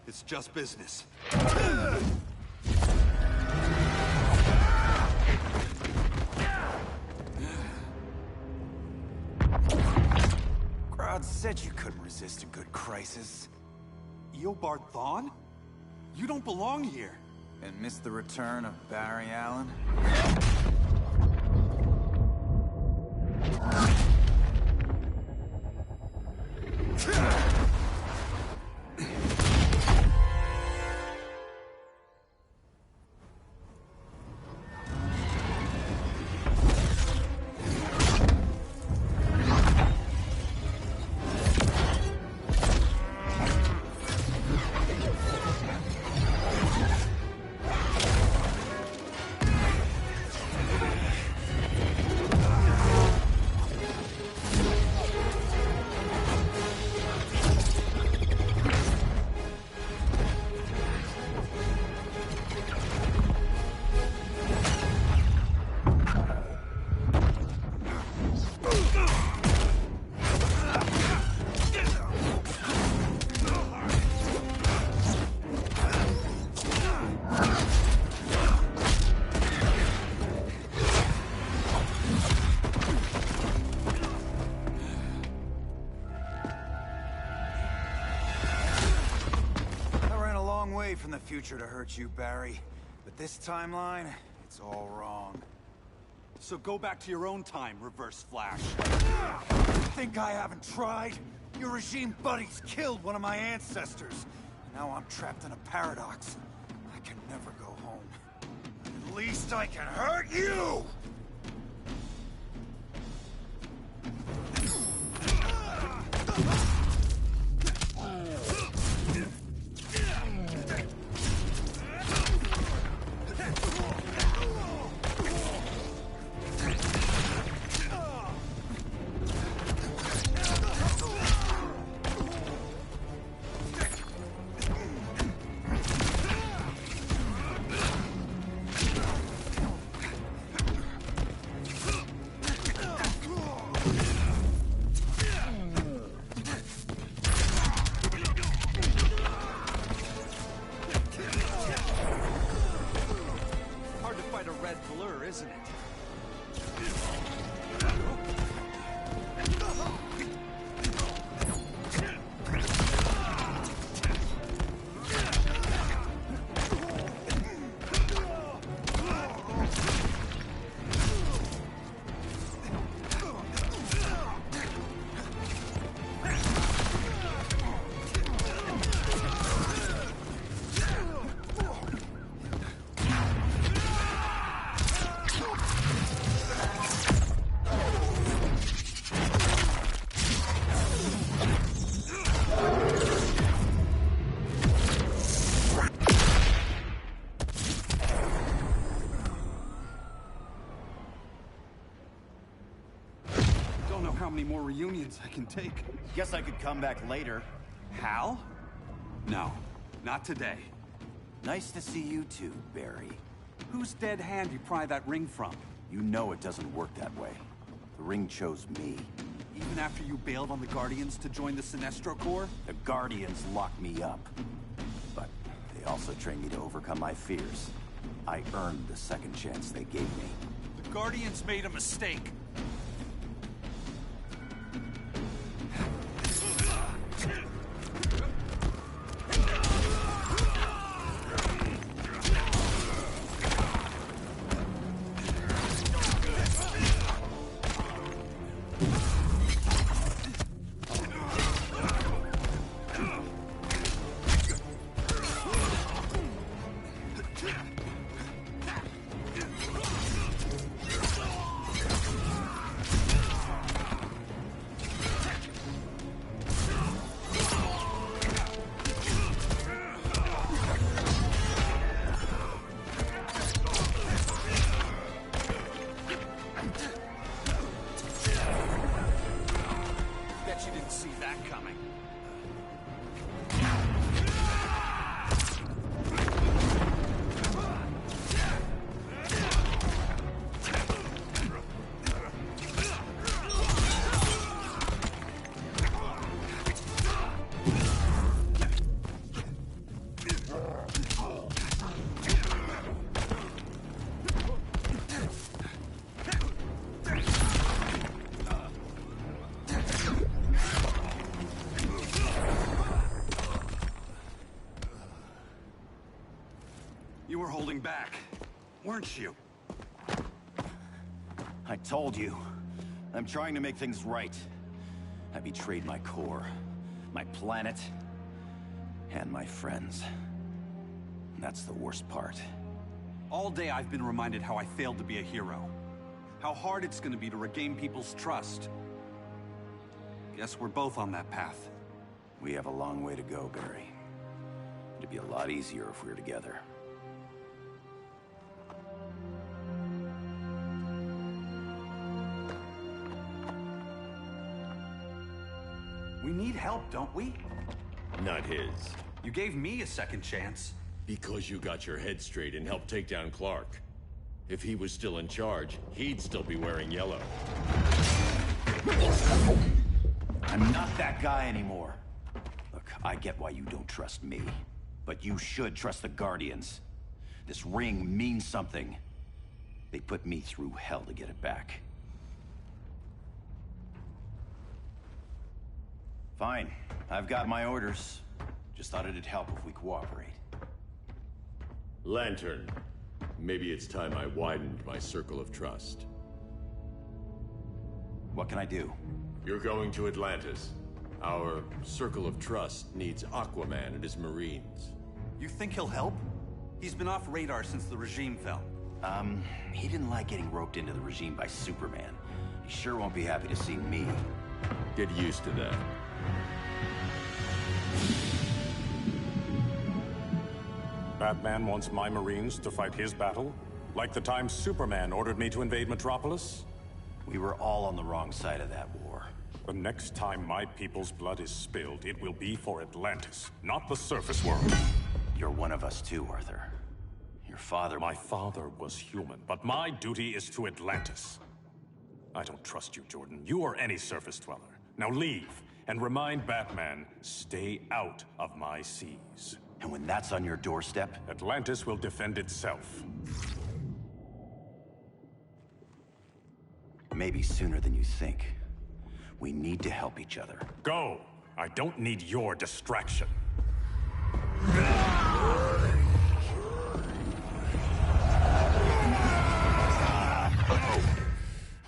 It's just business. Grodd said you couldn't resist a good crisis. Eobard Thawne? You don't belong here. And miss the return of Barry Allen? From the future to hurt you, Barry. But this timeline, it's all wrong. So go back to your own time, Reverse Flash. Think I haven't tried? Your regime buddies killed one of my ancestors. Now I'm trapped in a paradox. I can never go home. At least I can hurt you! Isn't it? How many more reunions I can take. Guess I could come back later. Hal? No, not today. Nice to see you too, Barry. Whose dead hand you pry that ring from? You know it doesn't work that way. The ring chose me. Even after you bailed on the Guardians to join the Sinestro Corps? The Guardians locked me up. But they also trained me to overcome my fears. I earned the second chance they gave me. The Guardians made a mistake. holding back, weren't you? I told you. I'm trying to make things right. I betrayed my core, my planet, and my friends. That's the worst part. All day I've been reminded how I failed to be a hero. How hard it's gonna be to regain people's trust. Guess we're both on that path. We have a long way to go, Barry. It'd be a lot easier if we were together. We need help, don't we? Not his. You gave me a second chance. Because you got your head straight and helped take down Clark. If he was still in charge, he'd still be wearing yellow. I'm not that guy anymore. Look, I get why you don't trust me. But you should trust the Guardians. This ring means something. They put me through hell to get it back. Fine. I've got my orders. Just thought it'd help if we cooperate. Lantern. Maybe it's time I widened my circle of trust. What can I do? You're going to Atlantis. Our circle of trust needs Aquaman and his Marines. You think he'll help? He's been off radar since the regime fell. He didn't like getting roped into the regime by Superman. He sure won't be happy to see me. Get used to that. Batman wants my Marines to fight his battle? Like the time Superman ordered me to invade Metropolis? We were all on the wrong side of that war. The next time my people's blood is spilled, it will be for Atlantis, not the surface world. You're one of us too, Arthur. Your father... My father was human, but my duty is to Atlantis. I don't trust you, Jordan. You or any surface dweller. Now leave, and remind Batman, stay out of my seas. And when that's on your doorstep... Atlantis will defend itself. Maybe sooner than you think. We need to help each other. Go! I don't need your distraction.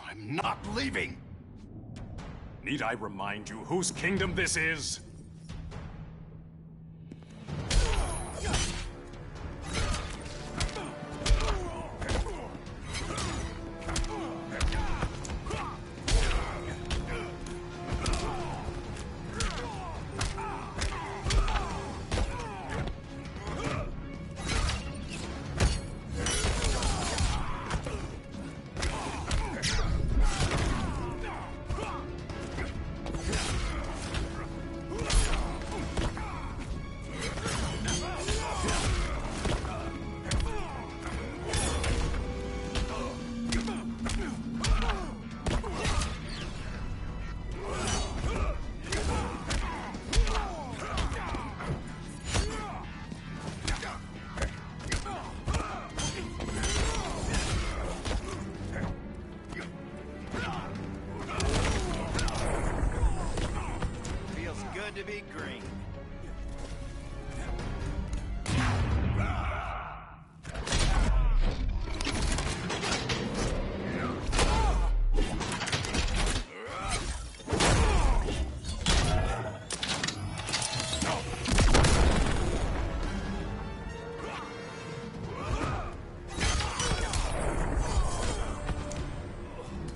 I'm not leaving! Need I remind you whose kingdom this is? To be green.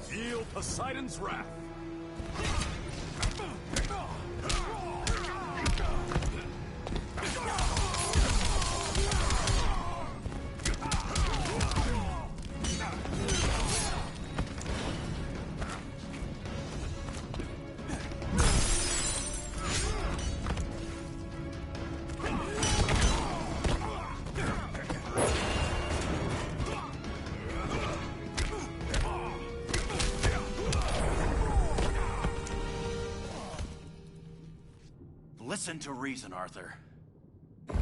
Feel Poseidon's wrath. Listen to reason, Arthur. I'm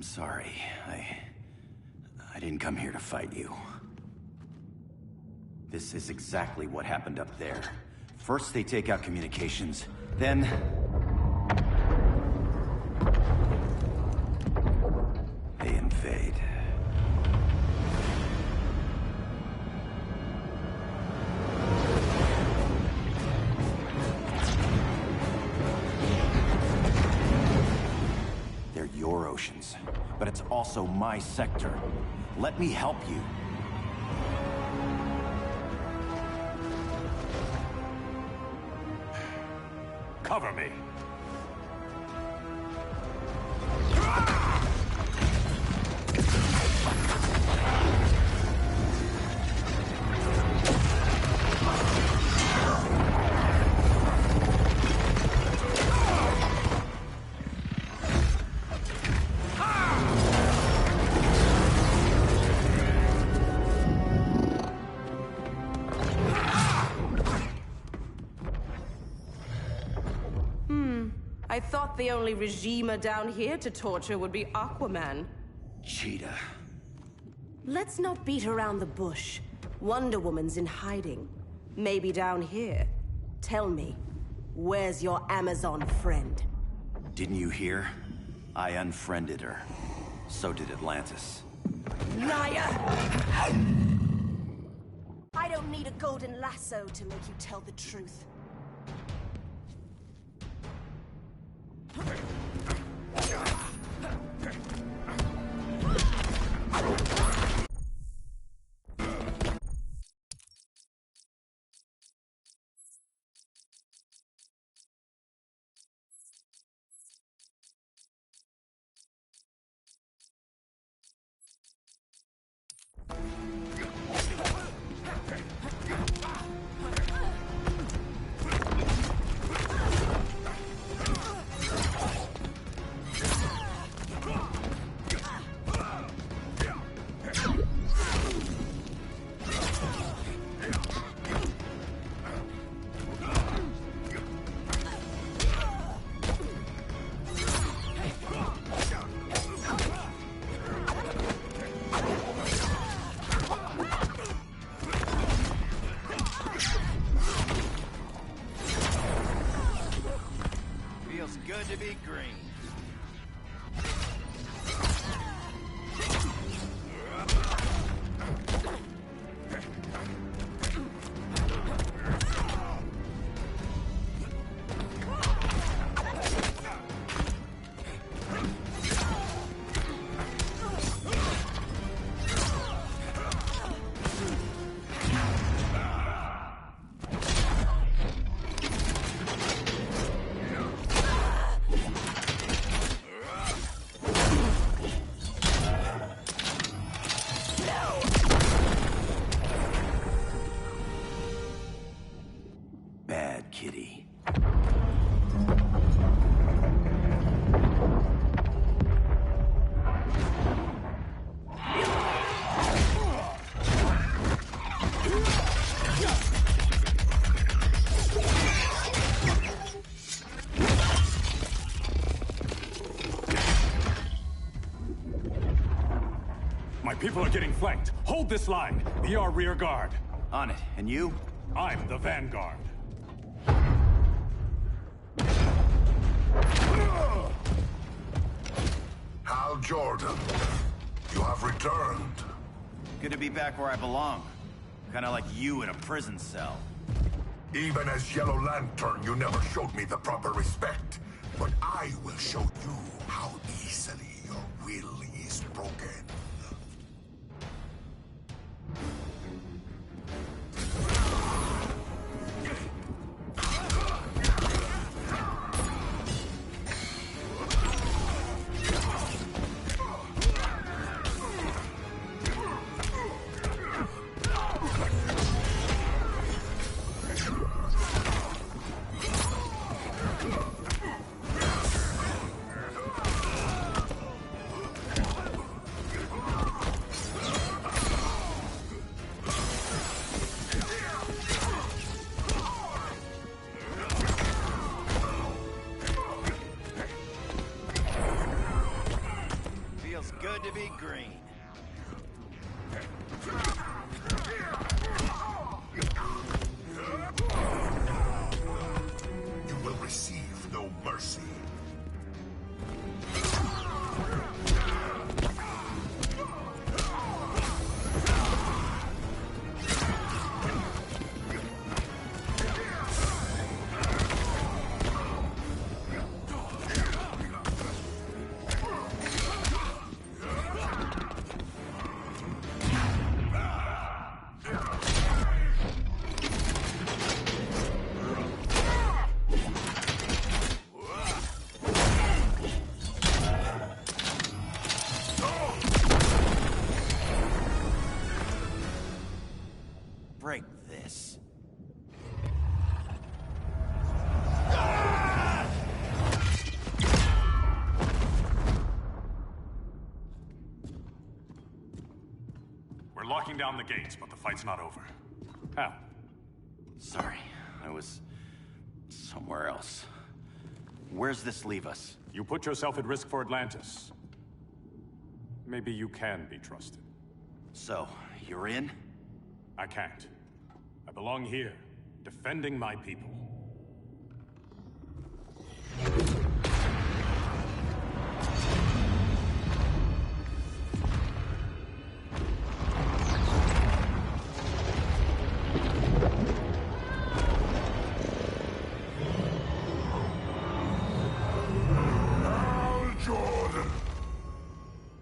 sorry. I didn't come here to fight you. This is exactly what happened up there. First they take out communications, then... also my sector. Let me help you. Cover me. I thought the only regimer down here to torture would be Aquaman. Cheetah. Let's not beat around the bush. Wonder Woman's in hiding. Maybe down here. Tell me, where's your Amazon friend? Didn't you hear? I unfriended her. So did Atlantis. Liar! I don't need a golden lasso to make you tell the truth. Good to be green. Kitty. My people are getting flanked. Hold this line. Be our rear guard. On it. And you? I'm the vanguard. Hal Jordan, you have returned. Good to be back where I belong. Kinda like you in a prison cell. Even as Yellow Lantern, you never showed me the proper respect. But I will show you how easily your will is broken. break this. We're locking down the gates, but the fight's not over. How? Sorry, I was somewhere else. Where's this leave us? You put yourself at risk for Atlantis. Maybe you can be trusted. So, you're in? I can't. I belong here, defending my people.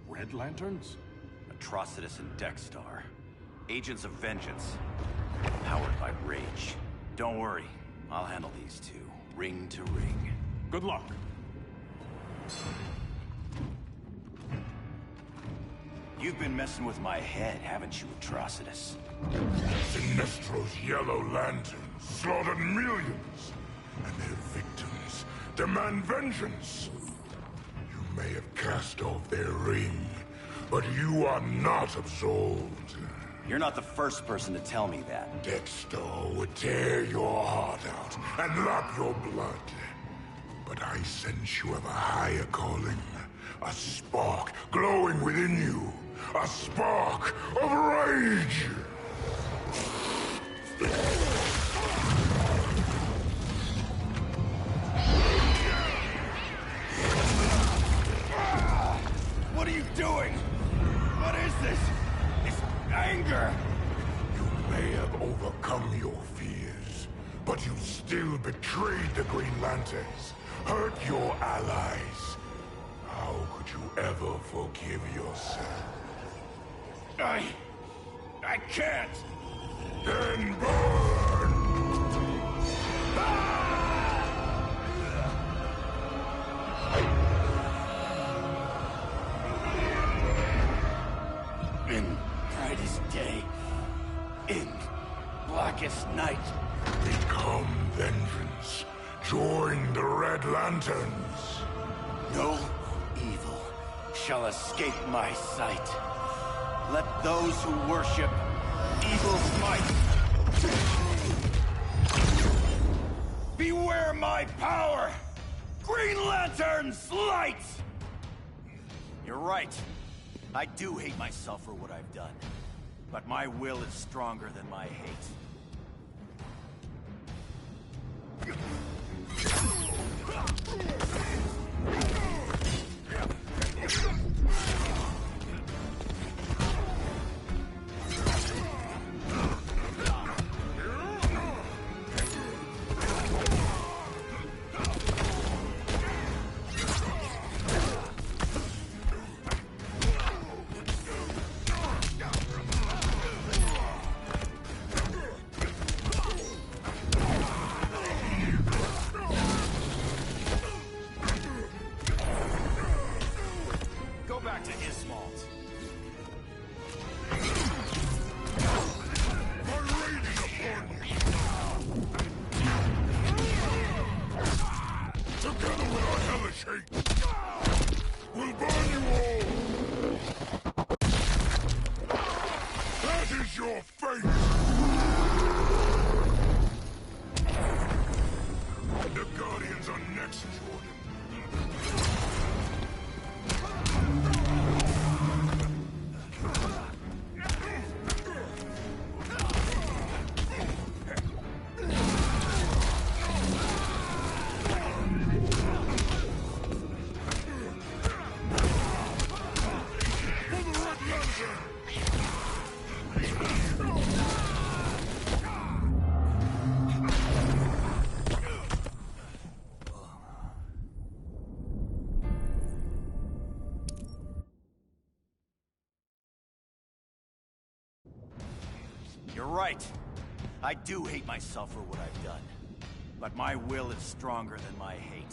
Red Lanterns? Atrocitus and Dexstar. Agents of Vengeance. Powered by rage. Don't worry, I'll handle these two, ring to ring. Good luck. You've been messing with my head, haven't you, Atrocitus? Sinestro's yellow lanterns slaughtered millions, and their victims demand vengeance. You may have cast off their ring, but you are not absolved. You're not the first person to tell me that. Dexter would tear your heart out and lap your blood. But I sense you have a higher calling. A spark glowing within you. A spark of rage! What are you doing? What is this? It's anger! You may have overcome your fears, but you still betrayed the Green Lanterns, hurt your allies. How could you ever forgive yourself? I can't! Then burn! In brightest day, in blackest night. Become vengeance. Join the Red Lanterns. No evil shall escape my sight. Let those who worship evil's might beware my power! Green Lantern's light! You're right. I do hate myself for what I've done. But my will is stronger than my hate. We'll burn you all! That is your fate! The Guardians are next, Jordan. You're right. I do hate myself for what I've done. But my will is stronger than my hate.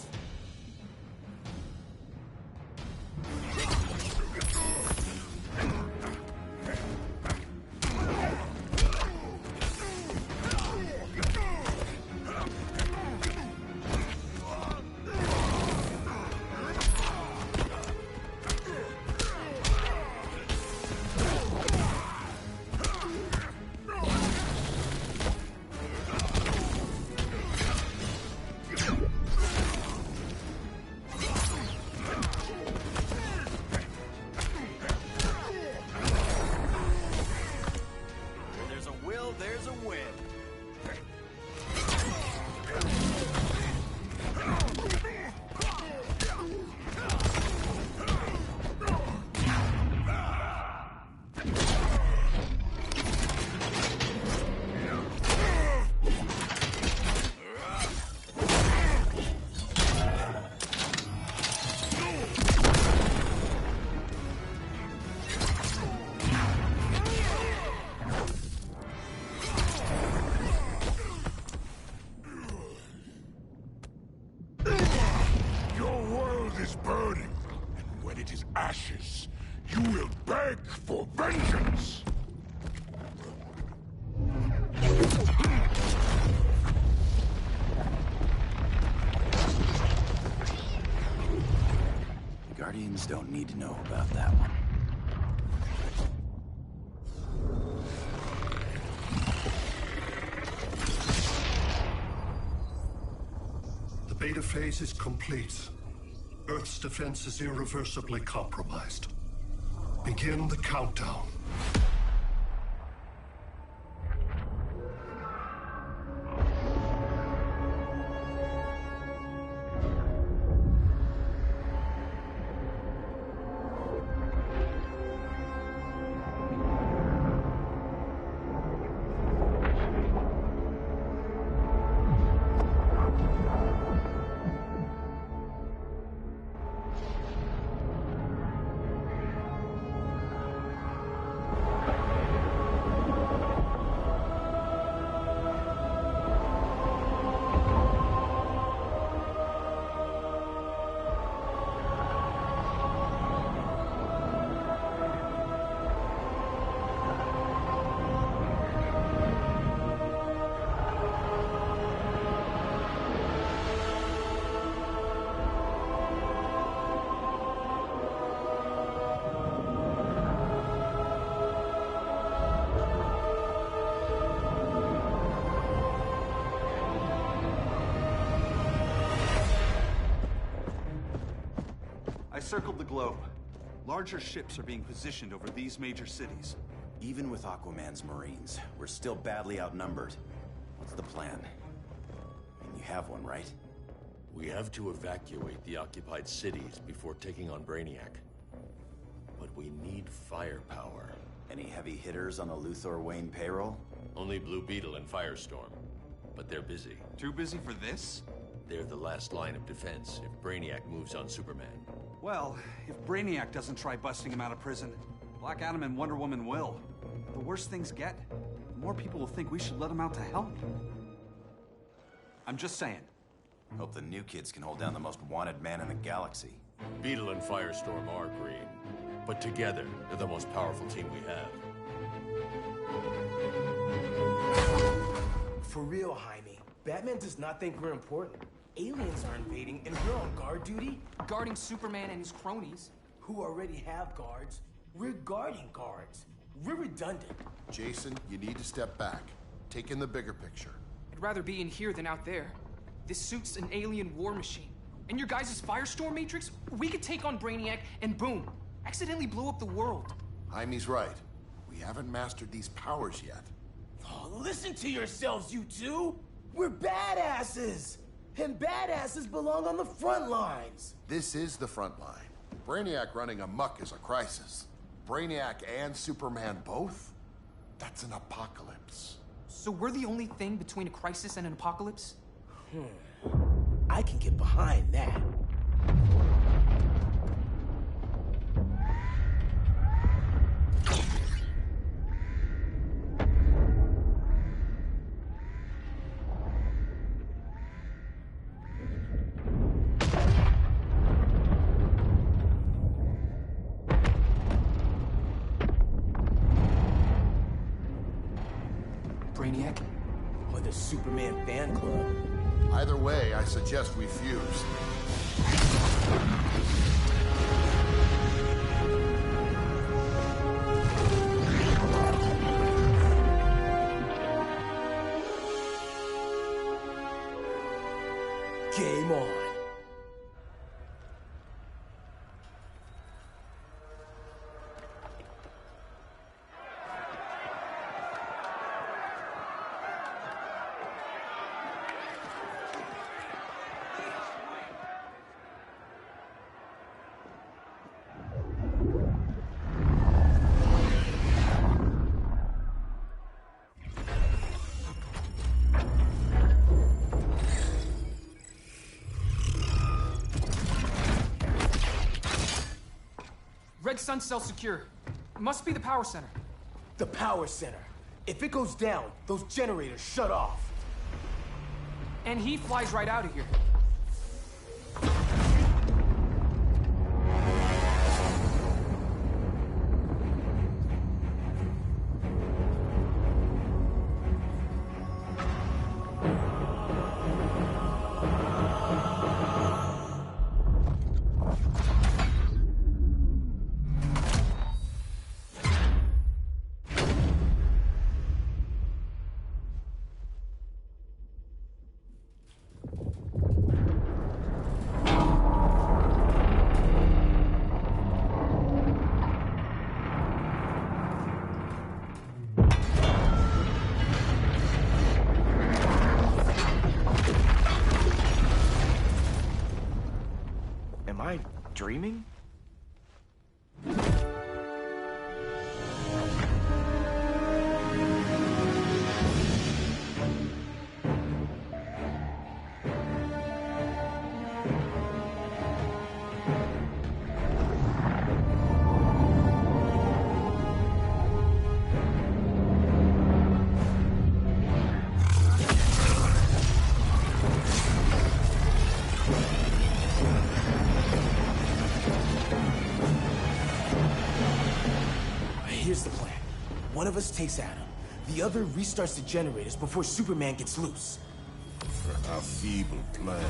Vengeance! The Guardians don't need to know about that one. The beta phase is complete. Earth's defense is irreversibly compromised. Begin the countdown. I circled the globe. Larger ships are being positioned over these major cities. Even with Aquaman's Marines, we're still badly outnumbered. What's the plan? I mean, you have one, right? We have to evacuate the occupied cities before taking on Brainiac. But we need firepower. Any heavy hitters on the Luthor Wayne payroll? Only Blue Beetle and Firestorm. But they're busy. Too busy for this? They're the last line of defense if Brainiac moves on Superman. Well, if Brainiac doesn't try busting him out of prison, Black Adam and Wonder Woman will. The worse things get, the more people will think we should let him out to help. I'm just saying. Hope the new kids can hold down the most wanted man in the galaxy. Beetle and Firestorm are green, but together, they're the most powerful team we have. For real, Jaime. Batman does not think we're important. Aliens are invading, and we're on guard duty? Guarding Superman and his cronies. Who already have guards. We're guarding guards. We're redundant. Jason, you need to step back. Take in the bigger picture. I'd rather be in here than out there. This suit's an alien war machine. And your guys' Firestorm Matrix, we could take on Brainiac and boom, accidentally blow up the world. Jaime's right. We haven't mastered these powers yet. Oh, listen to yourselves, you two! We're badasses! And badasses belong on the front lines! This is the front line. Brainiac running amok is a crisis. Brainiac and Superman both? That's an apocalypse. So we're the only thing between a crisis and an apocalypse? I can get behind that. Brainiac? Or the Superman fan club? Either way, I suggest we fuse. Game on. Red Sun cell secure. It must be the power center. The power center. If it goes down, those generators shut off. And he flies right out of here. dreaming? Here's the plan. One of us takes Adam. The other restarts the generators before Superman gets loose. A feeble plan.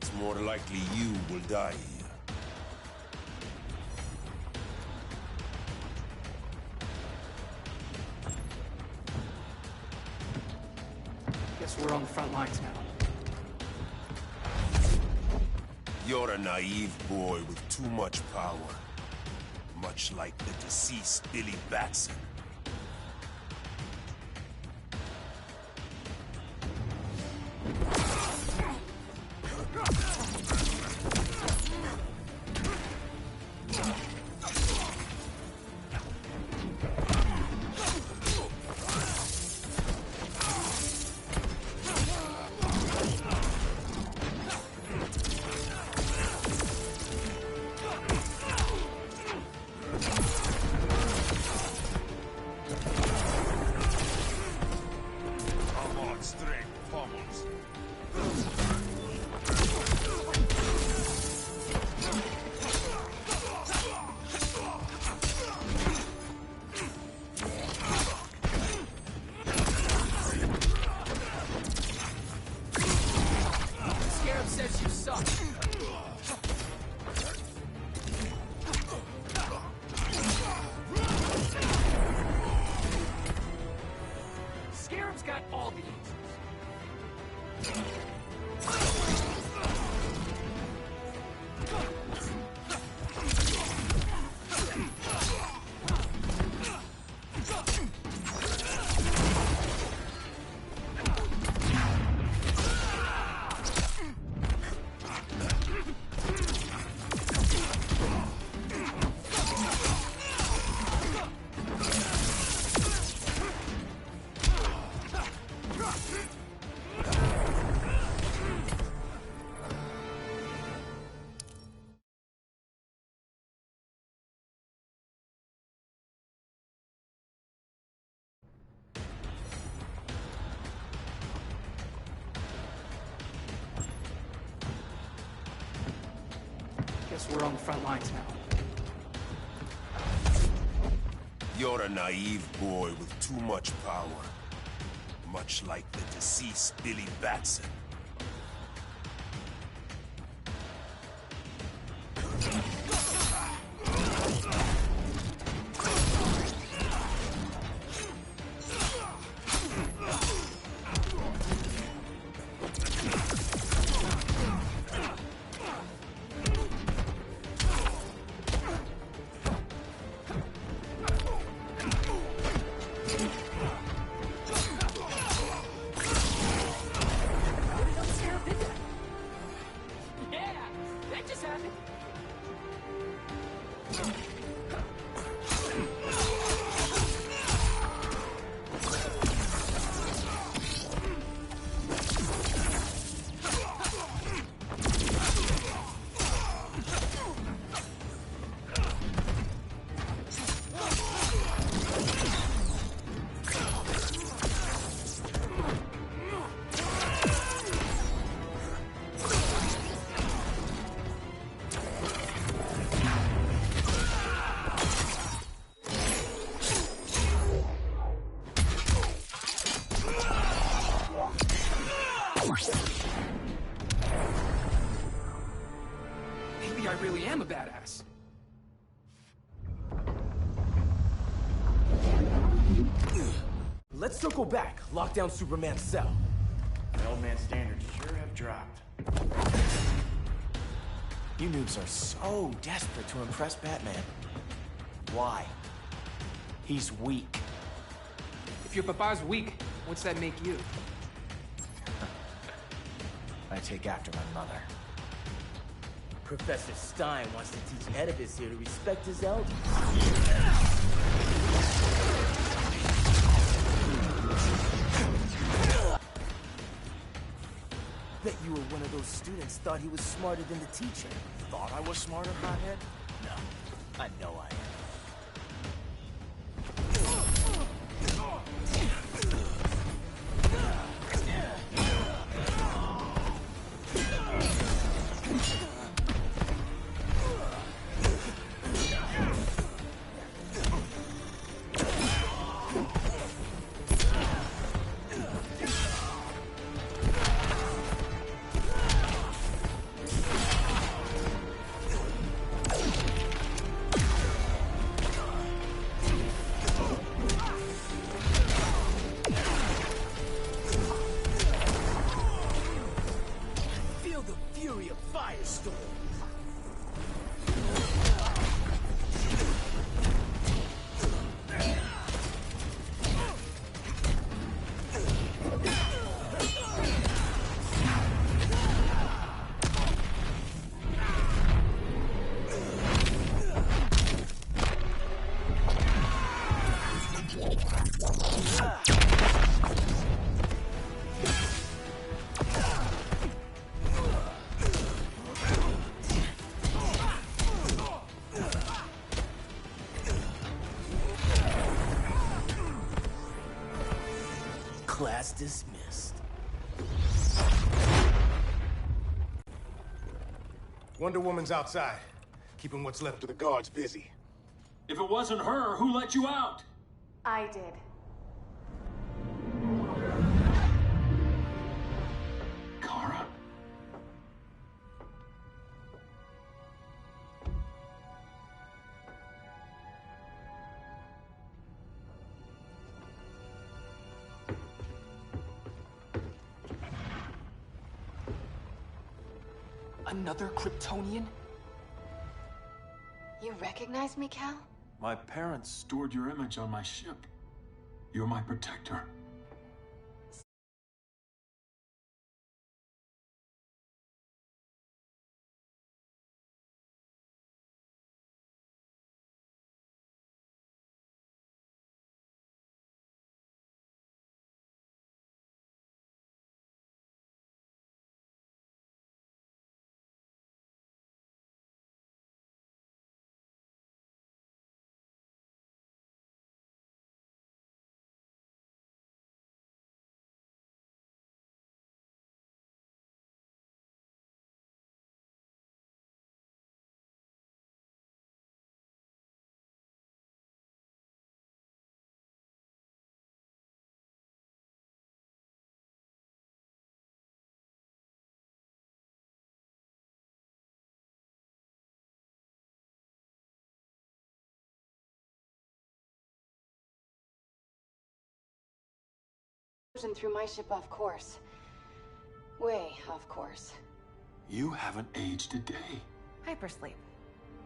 It's more likely you will die here. Guess we're on the front lines now. You're a naive boy with too much power. Much like the deceased Billy Batson. Guess we're on the front lines now. You're a naive boy with too much power. Much like the deceased Billy Batson. Maybe I really am a badass. Let's circle back, lock down Superman's cell. The old man's standards sure have dropped. You noobs are so desperate to impress Batman. Why? He's weak. If your papa's weak, what's that make you? I take after my mother. Professor Stein wants to teach Oedipus here to respect his elders. Bet you were one of those students thought he was smarter than the teacher. Thought I was smarter, hothead? No, I know I am. Class dismissed. Wonder Woman's outside, keeping what's left of the guards busy. If it wasn't her, who let you out? I did. Kara? Another Kryptonian? You recognize me, Cal? My parents stored your image on my ship. You're my protector. Threw my ship off course. Way off course. You haven't aged a day. Hypersleep.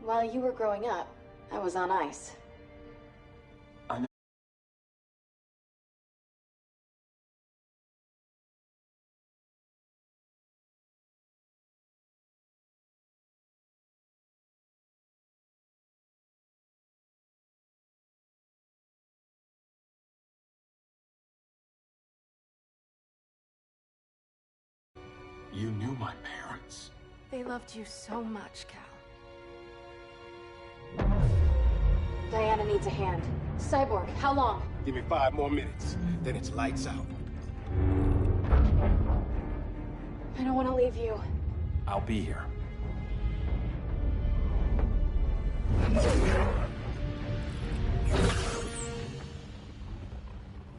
While you were growing up, I was on ice. You knew my parents. They loved you so much, Cal. Diana needs a hand. Cyborg, how long? Give me 5 more minutes, then it's lights out. I don't want to leave you. I'll be here.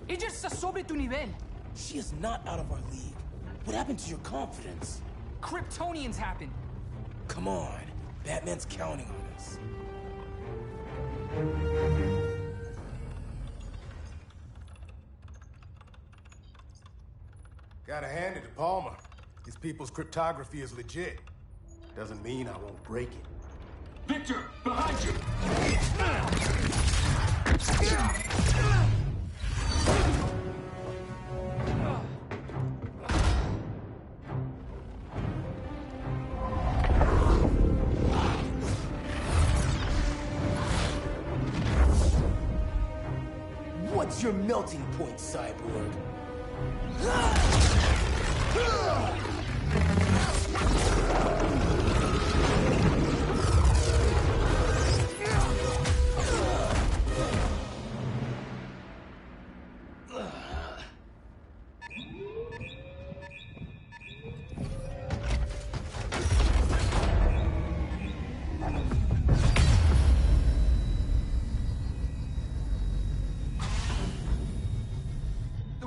Ella está sobre tu nivel. She is not out of our league. What happened to your confidence? Kryptonians happen. Come on. Batman's counting on us. Gotta hand it to Palmer. His people's cryptography is legit. Doesn't mean I won't break it. Victor, behind you! Where's your melting point, Cyborg?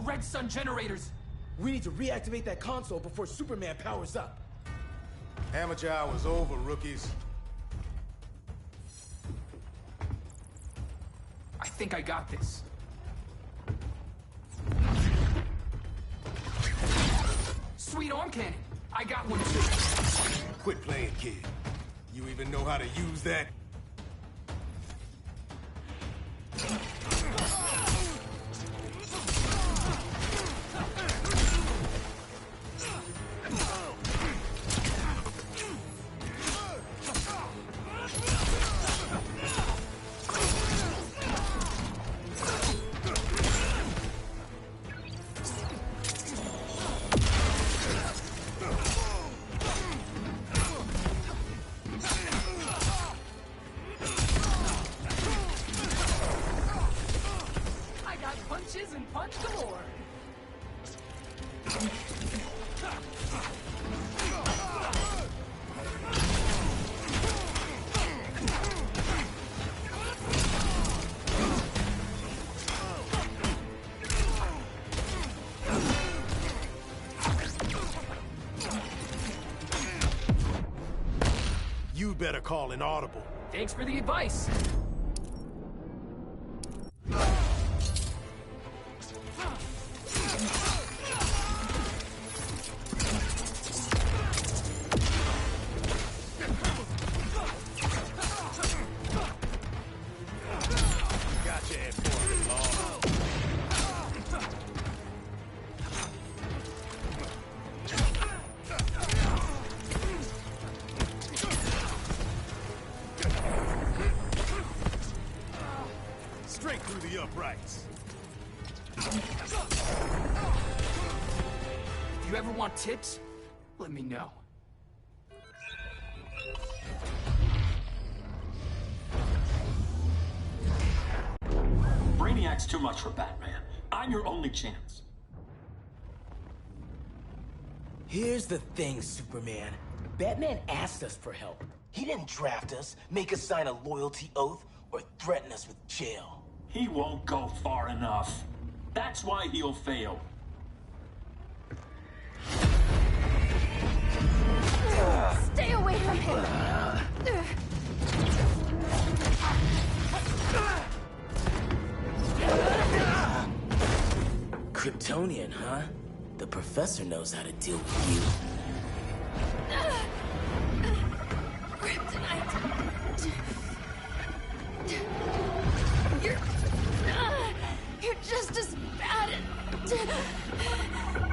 Red Sun generators! We need to reactivate that console before Superman powers up. Amateur hour's over, rookies. I think I got this. Sweet arm cannon! I got one too. Quit playing, kid. You even know how to use that? Punches and punch galore. You better call an audible. Thanks for the advice. Straight through the uprights. If you ever want tips, let me know. Brainiac's too much for Batman. I'm your only chance. Here's the thing, Superman. Batman asked us for help. He didn't draft us, make us sign a loyalty oath, or threaten us with jail. He won't go far enough. That's why he'll fail. Stay away from him! Kryptonian, huh? The professor knows how to deal with you. You're just as bad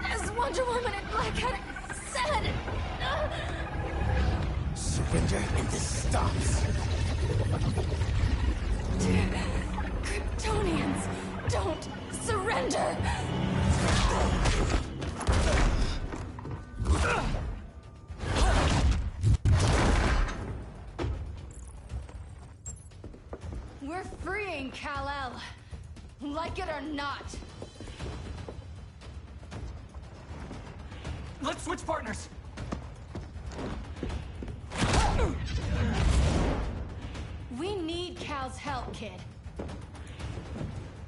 as Wonder Woman and Black Cat said. Surrender and this stops. Kryptonians don't surrender. We're freeing Kal-El. Like it or not. Let's switch partners. We need Cal's help, kid.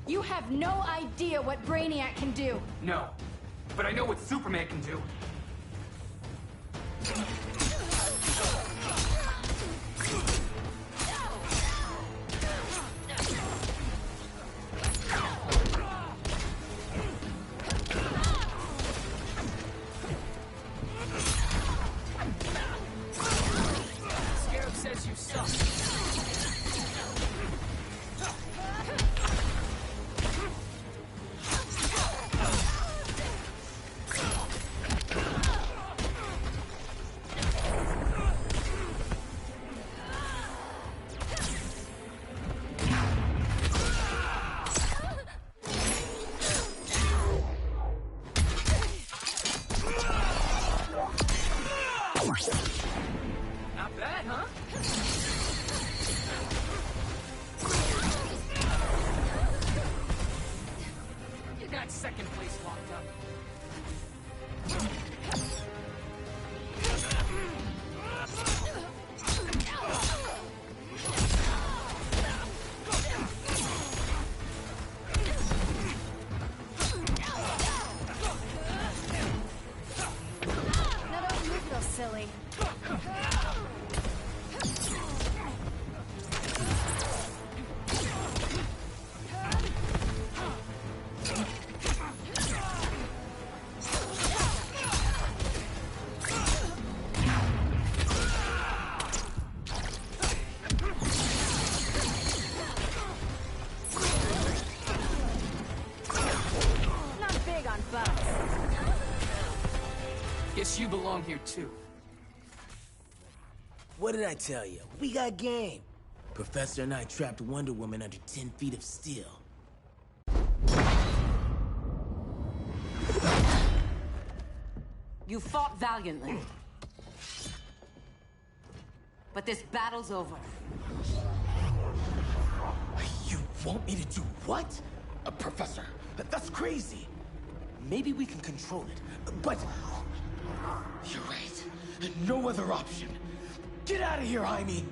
You have no idea what Brainiac can do. No, but I know what Superman can do. Scarab says you suck. huh? You got second place locked up. Now don't move so silly. Not big on bumps. Guess you belong here too. What did I tell you? We got game. Professor and I trapped Wonder Woman under 10 feet of steel. You fought valiantly. But this battle's over. You want me to do what? Professor, that's crazy. Maybe we can control it, but... You're right. No other option. Get out of here, Jaime!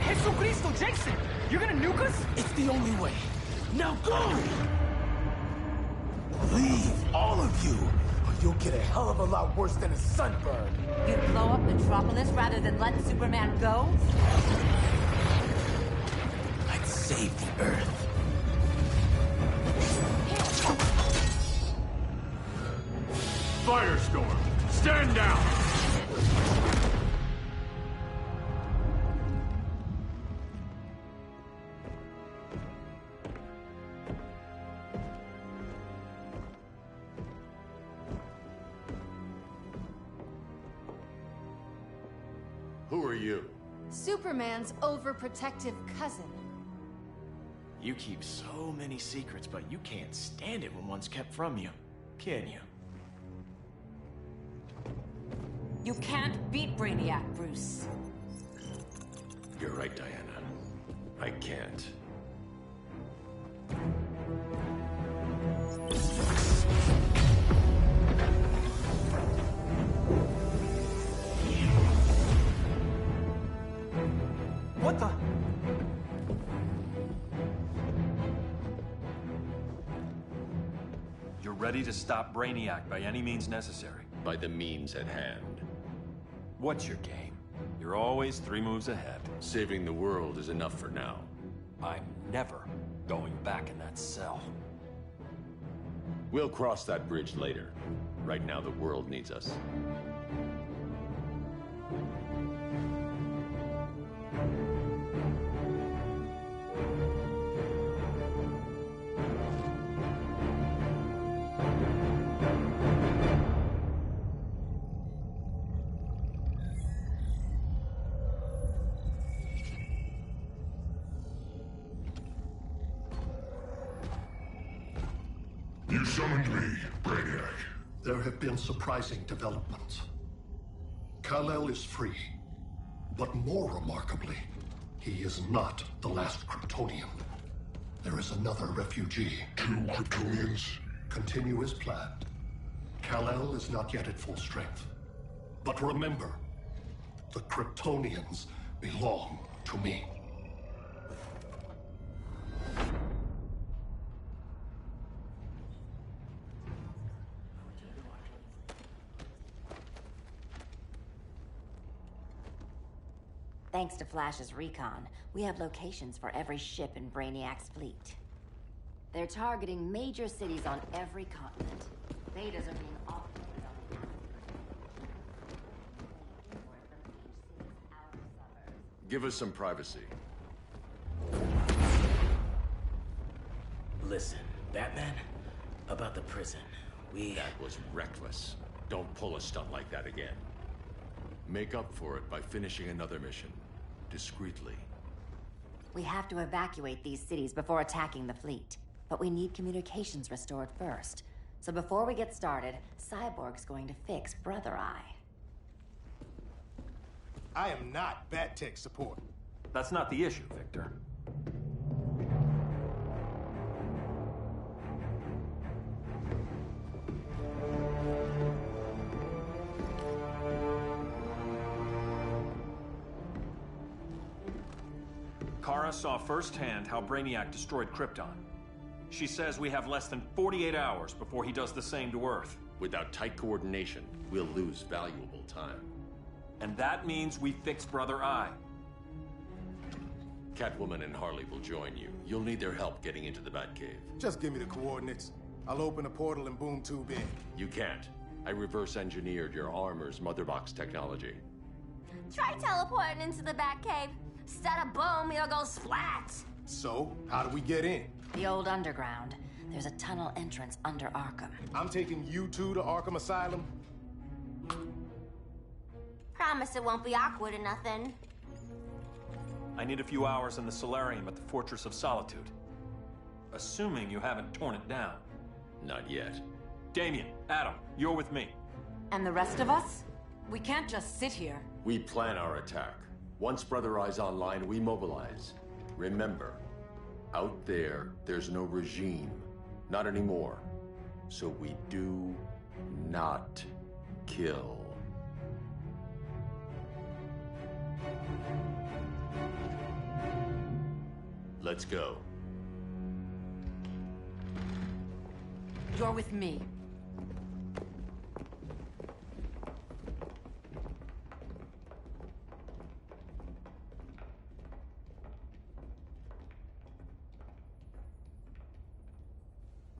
Jesucristo, Jason! You're gonna nuke us? It's the only way. Now go! Leave, all of you, or you'll get a hell of a lot worse than a sunburn. You'd blow up Metropolis rather than let Superman go? I'd save the Earth. Firestorm, stand down! Who are you? Superman's overprotective cousin. You keep so many secrets, but you can't stand it when one's kept from you, can you? You can't beat Brainiac, Bruce. You're right, Diana. I can't. What the? You're ready to stop Brainiac by any means necessary. By the means at hand. What's your game? You're always 3 moves ahead. Saving the world is enough for now. I'm never going back in that cell. We'll cross that bridge later. Right now, the world needs us. You summoned me, Brainiac. There have been surprising developments. Kal-El is free, but more remarkably, he is not the last Kryptonian. There is another refugee. 2 Kryptonians? Continue as planned. Kal-El is not yet at full strength. But remember, the Kryptonians belong to me. Thanks to Flash's recon, we have locations for every ship in Brainiac's fleet. They're targeting major cities on every continent. Betas are being offloaded on the Give us some privacy. Listen, Batman, about the prison, That was reckless. Don't pull a stunt like that again. Make up for it by finishing another mission. Discreetly. We have to evacuate these cities before attacking the fleet. But we need communications restored first. So before we get started, Cyborg's going to fix Brother Eye. I am not Bat Tech support. That's not the issue, Victor. Kara saw firsthand how Brainiac destroyed Krypton. She says we have less than 48 hours before he does the same to Earth. Without tight coordination, we'll lose valuable time. And that means we fix Brother Eye. Catwoman and Harley will join you. You'll need their help getting into the Batcave. Just give me the coordinates. I'll open a portal and boom tube in. You can't. I reverse engineered your armor's motherbox technology. Try teleporting into the Batcave. Instead of boom, you'll go splat. So, how do we get in? The old underground. There's a tunnel entrance under Arkham. I'm taking you two to Arkham Asylum? Promise it won't be awkward or nothing. I need a few hours in the solarium at the Fortress of Solitude. Assuming you haven't torn it down. Not yet. Damien, Adam, you're with me. And the rest of us? We can't just sit here. We plan our attack. Once Brother Eye's online, we mobilize. Remember, out there's no regime. Not anymore. So we do not kill. Let's go. You're with me.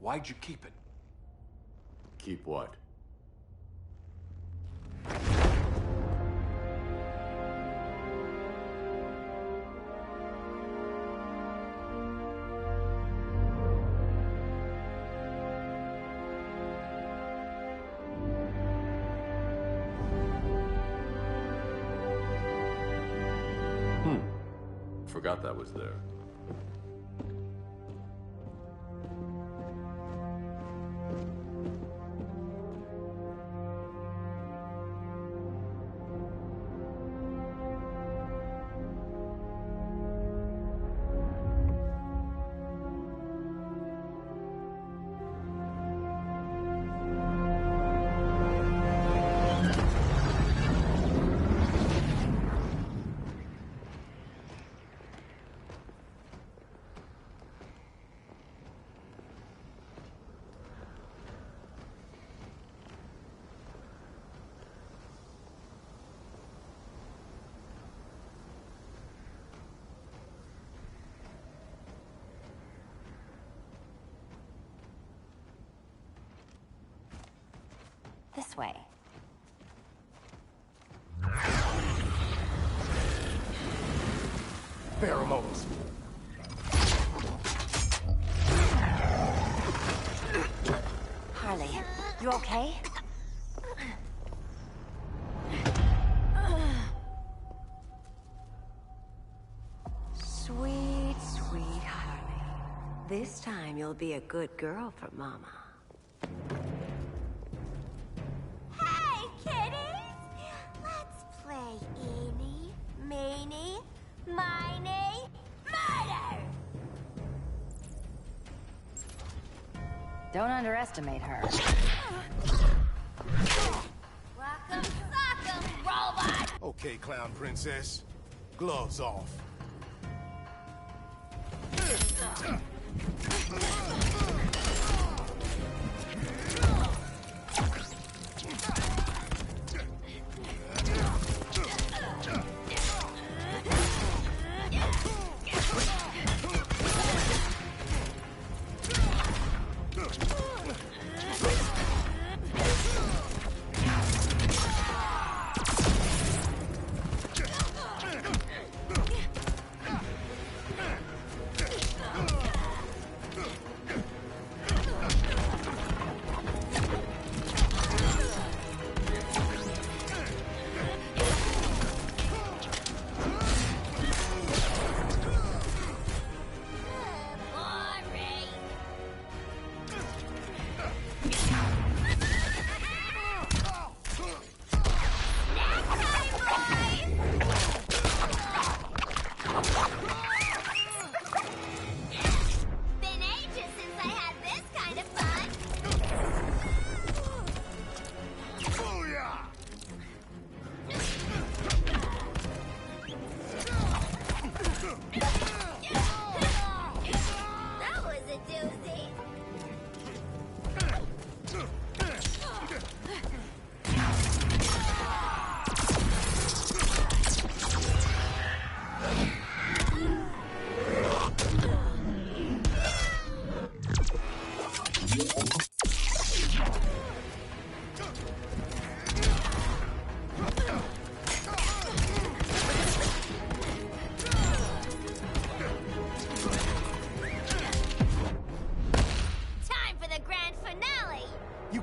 Why'd you keep it? Keep what? Forgot that was there. This way. Pheromones. Harley, you okay? Sweet, sweet Harley. This time you'll be a good girl for Mama. Hey, kiddies! Let's play Eeny, Meeny, Miny, Murder! Don't underestimate her. Welcome, sock'em, robot! Okay, Clown Princess. Gloves off.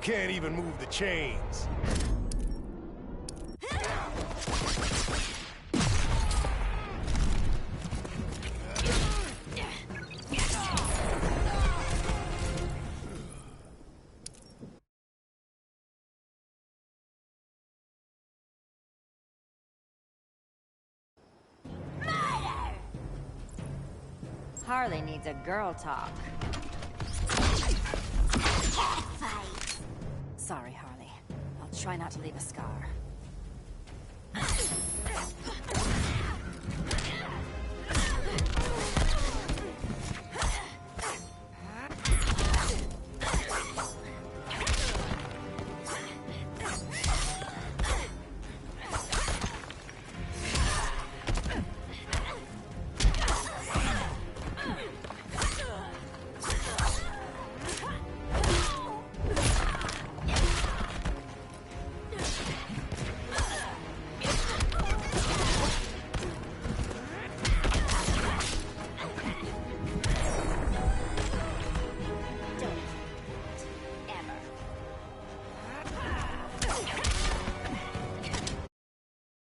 can't even move the chains. Harley needs a girl talk. Sorry, Harley. I'll try not to leave a scar.